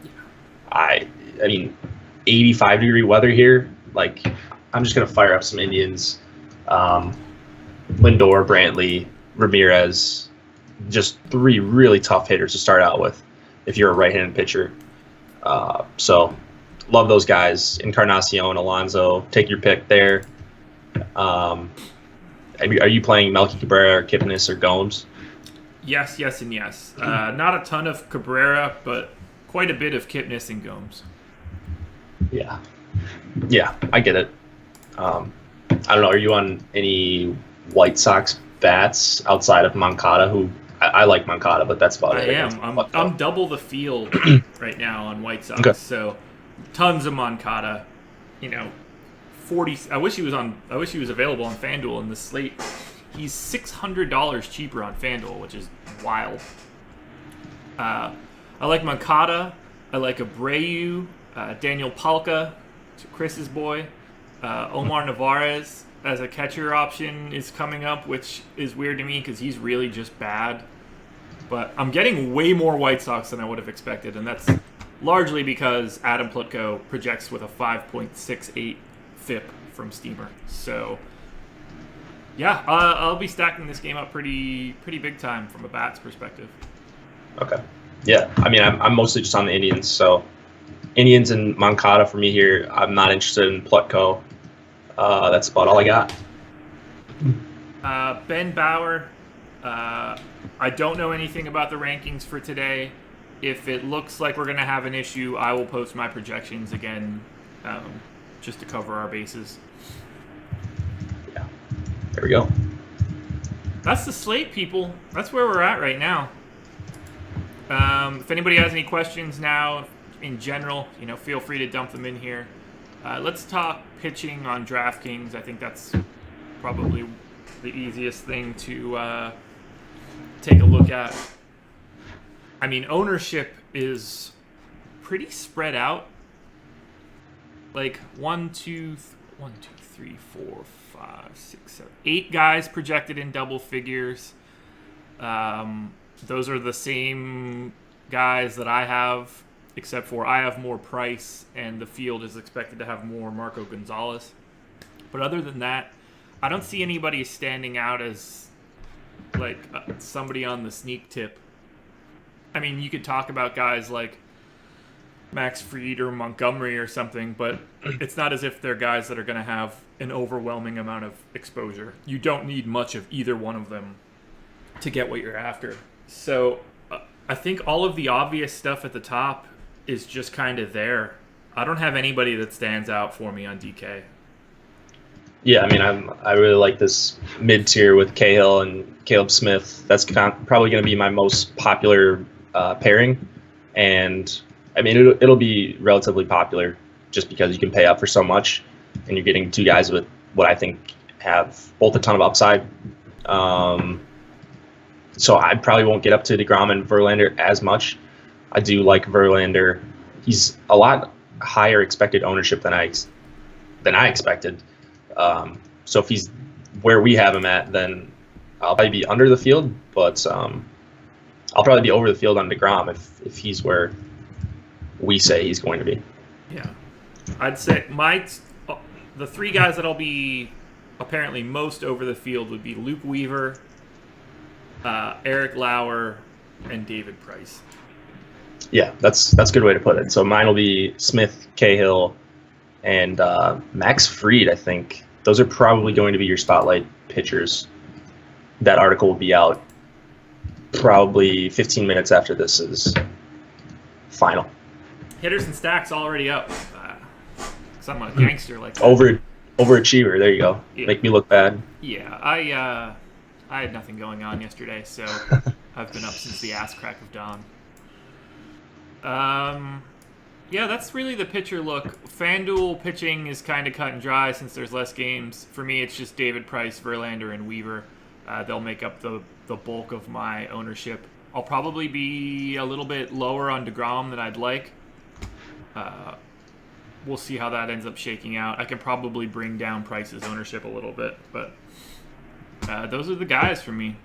I mean, 85-degree weather here. Like, I'm just gonna fire up some Indians. Lindor, Brantley, Ramirez, just 3 really tough hitters to start out with if you're a right-handed pitcher. So love those guys. Encarnacion, Alonso, take your pick there. Are you playing Melky Cabrera or Kipnis or Gomes? Yes, yes, and yes. Not a ton of Cabrera, but quite a bit of Kipnis and Gomes. Yeah, I get it. I don't know. Are you on any White Sox bats outside of Moncada? Who I like Moncada, but that's about it. I am. I'm double the field right now on White Sox. Okay. So tons of Moncada. 40. I wish he was available on FanDuel in the slate. He's $600 cheaper on FanDuel, which is wild. I like Moncada. I like Abreu. Daniel Palka, Chris's boy. Omar Narvaez as a catcher option is coming up, which is weird to me because he's really just bad. But I'm getting way more White Sox than I would have expected, and that's largely because Adam Plutko projects with a 5.68 FIP from Steamer. So, yeah, I'll be stacking this game up pretty big time from a bats perspective. Okay. Yeah, I mean, I'm mostly just on the Indians, so Indians and Moncada for me here. I'm not interested in Plutko. That's about all I got. Ben Bauer. I don't know anything about the rankings for today. If it looks like we're going to have an issue, I will post my projections again just to cover our bases. Yeah. There we go. That's the slate, people. That's where we're at right now. If anybody has any questions now, in general, feel free to dump them in here. Let's talk pitching on DraftKings. I think that's probably the easiest thing to take a look at. I mean, ownership is pretty spread out. Like 1, 2, 3, 4, 5, 6, 7, 8 guys projected in double figures. Those are the same guys that I have, except for I have more Price, and the field is expected to have more Marco Gonzalez. But other than that, I don't see anybody standing out as like somebody on the sneak tip. I mean, you could talk about guys like Max Fried or Montgomery or something, but it's not as if they're guys that are going to have an overwhelming amount of exposure. You don't need much of either one of them to get what you're after. So I think all of the obvious stuff at the top is just kind of there. I don't have anybody that stands out for me on DK. Yeah, I mean, I really like this mid tier with Cahill and Caleb Smith. That's probably going to be my most popular pairing, and I mean it'll be relatively popular just because you can pay up for so much, and you're getting 2 guys with what I think have both a ton of upside. So I probably won't get up to DeGrom and Verlander as much. I do like Verlander. He's a lot higher expected ownership than I expected. So if he's where we have him at, then I'll probably be under the field, but I'll probably be over the field on DeGrom if he's where we say he's going to be. Yeah. I'd say the three guys that I'll be apparently most over the field would be Luke Weaver, Eric Lauer, and David Price. Yeah, that's a good way to put it. So mine will be Smith, Cahill, and Max Fried, I think. Those are probably going to be your spotlight pitchers. That article will be out probably 15 minutes after this is final. Hitters and stacks already up. Because I'm a gangster like that. Overachiever, there you go. Yeah. Make me look bad. Yeah, I had nothing going on yesterday, so I've been up since the ass crack of dawn. Yeah, that's really the pitcher look. FanDuel pitching is kind of cut and dry since there's less games. For me, it's just David Price, Verlander, and Weaver. They'll make up the bulk of my ownership. I'll probably be a little bit lower on DeGrom than I'd like. We'll see how that ends up shaking out. I can probably bring down Price's ownership a little bit, but those are the guys for me.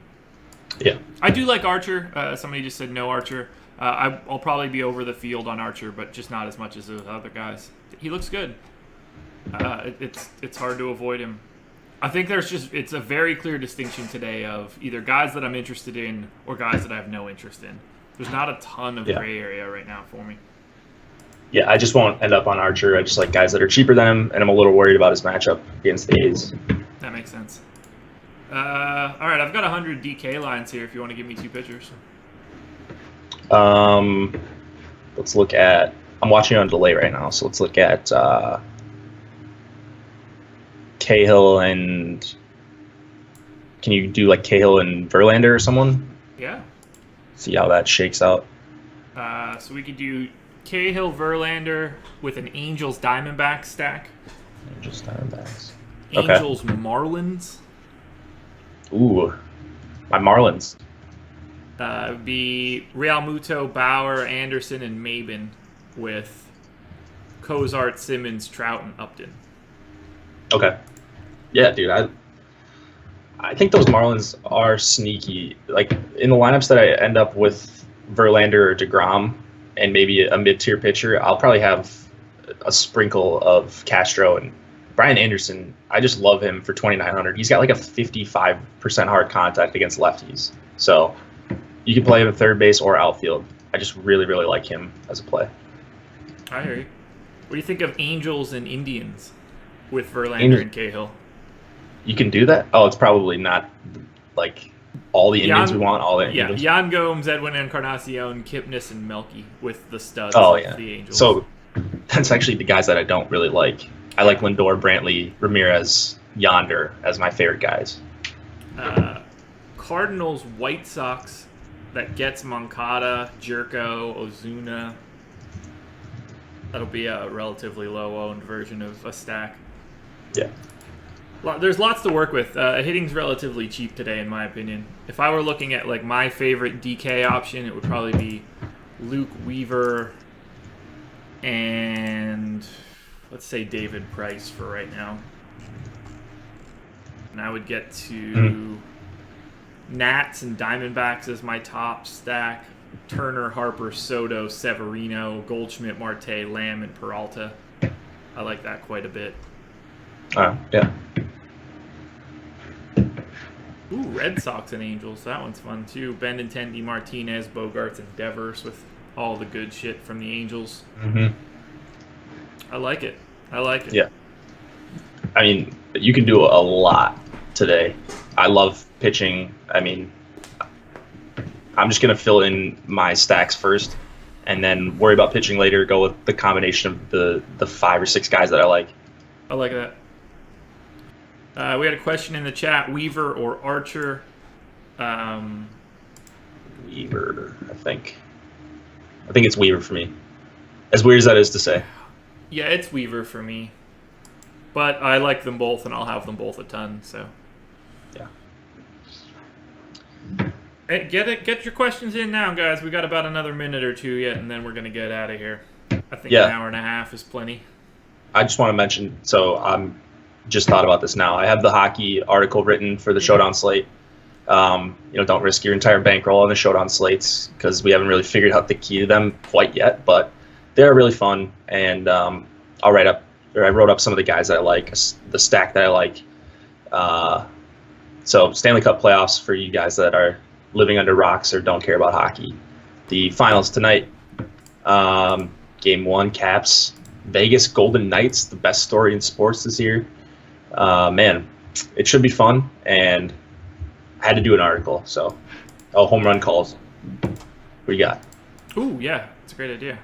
Yeah. I do like Archer. Somebody just said no Archer. I'll probably be over the field on Archer, but just not as much as those other guys. He looks good. It's hard to avoid him. I think it's a very clear distinction today of either guys that I'm interested in or guys that I have no interest in. There's not a ton of gray area right now for me. Yeah, I just won't end up on Archer. I just like guys that are cheaper than him, and I'm a little worried about his matchup against the A's. That makes sense. All right, I've got 100 DK lines here if you want to give me two pitchers. Let's look at... I'm watching on delay right now, so let's look at Cahill and... Can you do like Cahill and Verlander or someone? Yeah. See how that shakes out. So we could do Cahill, Verlander with an Angels Diamondbacks stack. Angels Diamondbacks. Angels Marlins. Ooh, my Marlins. It would be Real Muto, Bauer, Anderson, and Maben with Cozart, Simmons, Trout, and Upton. Okay. Yeah, dude, I think those Marlins are sneaky. Like, in the lineups that I end up with Verlander or DeGrom and maybe a mid-tier pitcher, I'll probably have a sprinkle of Castro and Brian Anderson. I just love him for 2,900. He's got like a 55% hard contact against lefties. So you can play him at third base or outfield. I just really, really like him as a play. I hear you. What do you think of Angels and Indians with Verlander and Cahill? You can do that? Oh, it's probably not like all the Indians we want. All the Angels. Yan Gomes, Edwin Encarnacion, Kipnis, and Melky with the studs of the Angels. So that's actually the guys that I don't really like. I like Lindor, Brantley, Ramirez, Yonder as my favorite guys. Cardinals, White Sox, that gets Moncada, Jerko, Ozuna. That'll be a relatively low-owned version of a stack. Yeah. There's lots to work with. Hitting's relatively cheap today, in my opinion. If I were looking at like my favorite DK option, it would probably be Luke Weaver and let's say David Price for right now. And I would get to Nats and Diamondbacks as my top stack. Turner, Harper, Soto, Severino, Goldschmidt, Marte, Lamb, and Peralta. I like that quite a bit. Yeah. Ooh, Red Sox and Angels. That one's fun, too. Benintendi, Martinez, Bogarts, and Devers with all the good shit from the Angels. Mm-hmm. I like it. Yeah. I mean, you can do a lot today. I love pitching. I mean, I'm just going to fill in my stacks first and then worry about pitching later, go with the combination of the 5 or 6 guys that I like. I like that. We had a question in the chat, Weaver or Archer? Weaver, I think. I think it's Weaver for me. As weird as that is to say. Yeah, it's Weaver for me. But I like them both, and I'll have them both a ton, so. Yeah. Hey, get your questions in now, guys. We got about another minute or two yet, and then we're going to get out of here. I think an hour and a half is plenty. I just want to mention, so I'm just thought about this now. I have the hockey article written for the Showdown slate. Don't risk your entire bankroll on the showdown slates because we haven't really figured out the key to them quite yet. But they're really fun, and I wrote up some of the guys that I like, the stack that I like. So Stanley Cup playoffs for you guys that are living under rocks or don't care about hockey. The finals tonight. Game 1, Caps, Vegas Golden Knights, the best story in sports this year. Man, it should be fun, and I had to do an article. So, home run calls. What do you got? Ooh, yeah, it's a great idea.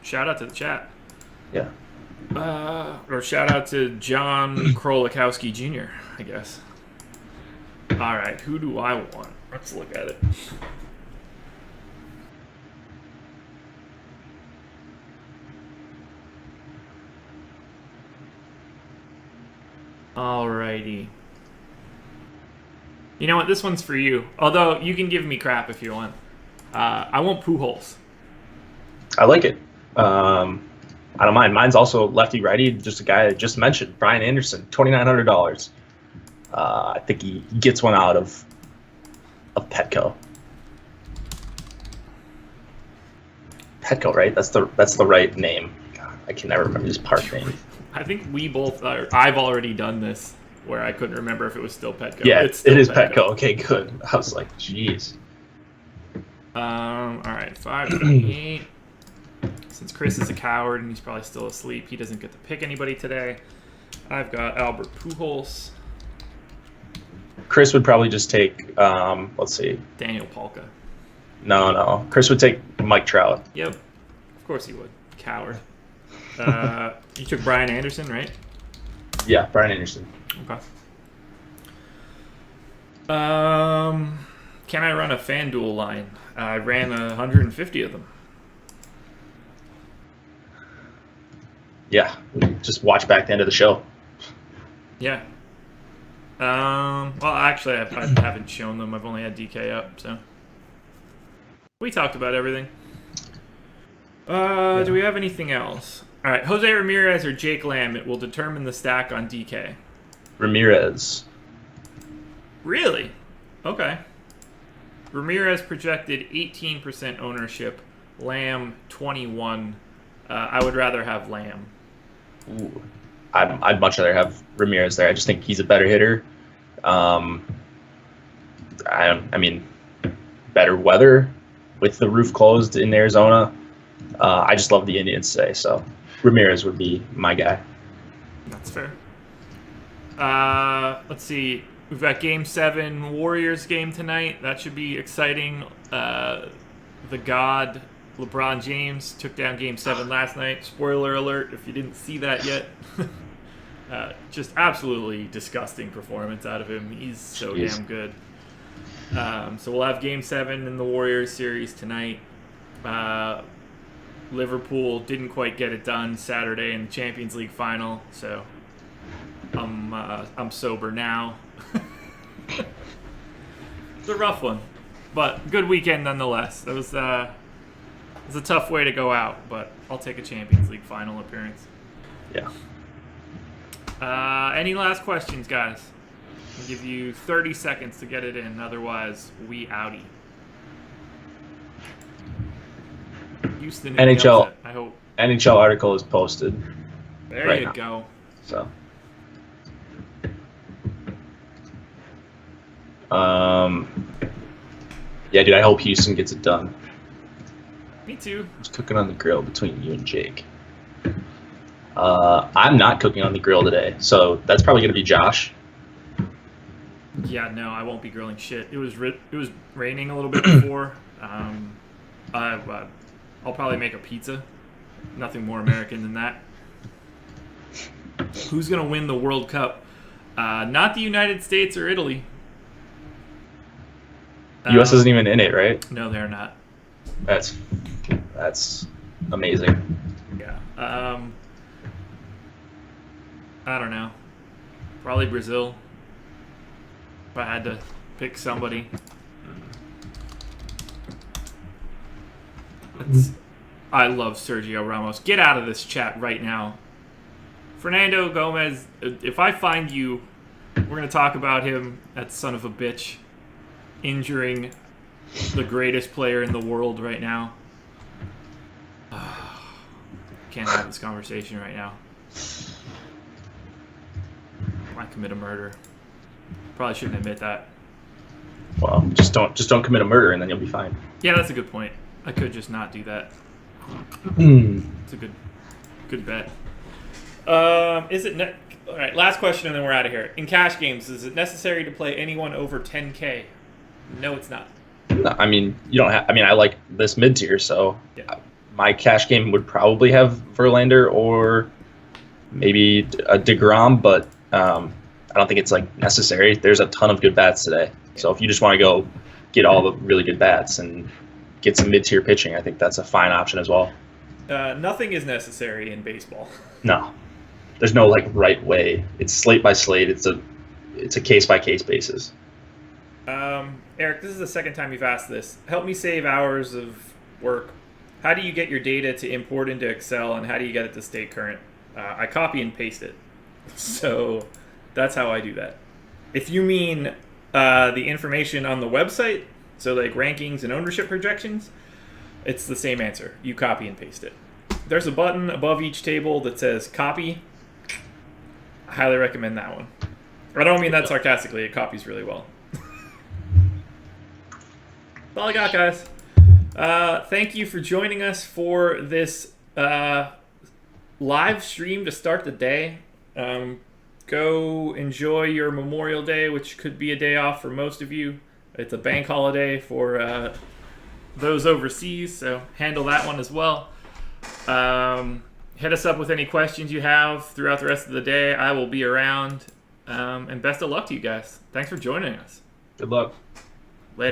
Shout out to the chat. Yeah. Or shout out to John Krolikowski Jr., I guess. All right, who do I want? Let's look at it. Alrighty. You know what? This one's for you. Although you can give me crap if you want. I want Pujols. I like it. I don't mind. Mine's also lefty-righty. Just a guy I just mentioned, Brian Anderson, $2,900. I think he gets one out of Petco. Petco, right? That's the right name. God, I can never remember his park name. I think we both are. I've already done this where I couldn't remember if it was still Petco. Yeah, it's still it is Petco. Okay, good. I was like, jeez. All right, 528. Since Chris is a coward and he's probably still asleep, he doesn't get to pick anybody today. I've got Albert Pujols. Chris would probably just take, let's see. Daniel Palka. No. Chris would take Mike Trout. Yep. Of course he would. Coward. You took Brian Anderson, right? Yeah, Brian Anderson. Okay. Can I run a FanDuel line? I ran 150 of them. Yeah, just watch back the end of the show. Yeah. Well, actually, I haven't shown them. I've only had DK up, so. We talked about everything. Do we have anything else? All right, Jose Ramirez or Jake Lamb, it will determine the stack on DK. Ramirez. Really? Okay. Ramirez projected 18% ownership. Lamb, 21. I would rather have Lamb. Ooh. I'd much rather have Ramirez there. I just think he's a better hitter. I mean, better weather with the roof closed in Arizona. I just love the Indians today, so Ramirez would be my guy. That's fair. Let's see. We've got Game 7 Warriors game tonight. That should be exciting. The God, LeBron James, took down Game 7 last night. Spoiler alert if you didn't see that yet. Just absolutely disgusting performance out of him. He's so damn good. So we'll have Game 7 in the Warriors series tonight. Liverpool didn't quite get it done Saturday in the Champions League final, so I'm sober now. It's a rough one, but good weekend nonetheless. It was a tough way to go out, but I'll take a Champions League final appearance. Yeah. Any last questions, guys? I'll give you 30 seconds to get it in. Otherwise, we outie. Houston NHL. I hope. NHL article is posted. There right you now. go. So. Yeah, dude. I hope Houston gets it done. Me too. Who's cooking on the grill between you and Jake? I'm not cooking on the grill today, so that's probably going to be Josh. Yeah, no, I won't be grilling shit. It was raining a little bit before. I'll probably make a pizza. Nothing more American than that. Who's going to win the World Cup? Not the United States or Italy. U.S. isn't even in it, right? No, they're not. That's amazing. Yeah. I don't know. Probably Brazil. If I had to pick somebody. I love Sergio Ramos. Get out of this chat right now. Fernando Gomez, if I find you We're going to talk about him, that son of a bitch, injuring the greatest player in the world right now. Can't have this conversation right now. Might commit a murder. Probably shouldn't admit that. Well, just don't commit a murder, and then you'll be fine. Yeah, that's a good point. I could just not do that. It's a good bet. Is it all right? Last question, and then we're out of here. In cash games, is it necessary to play anyone over 10K? No, it's not. No, I mean, you don't have. I mean, I like this mid tier, so Yeah. my cash game would probably have Verlander or maybe a DeGrom, but I don't think it's like necessary. There's a ton of good bats today, so if you just want to go get all the really good bats and get some mid tier pitching, I think that's a fine option as well. Nothing is necessary in baseball. No, there's no like right way. It's slate by slate. It's a case by case basis. Eric, this is the second time you've asked this. Help me save hours of work. How do you get your data to import into Excel, and how do you get it to stay current? I copy and paste it. So that's how I do that. If you mean the information on the website, so like rankings and ownership projections, it's the same answer. You copy and paste it. There's a button above each table that says copy. I highly recommend that one. I don't mean that sarcastically. It copies really well. That's all I got, guys. Thank you for joining us for this live stream to start the day. Go enjoy your Memorial Day, which could be a day off for most of you. It's a bank holiday for those overseas, so handle that one as well. Hit us up with any questions you have throughout the rest of the day. I will be around. And best of luck to you guys. Thanks for joining us. Good luck.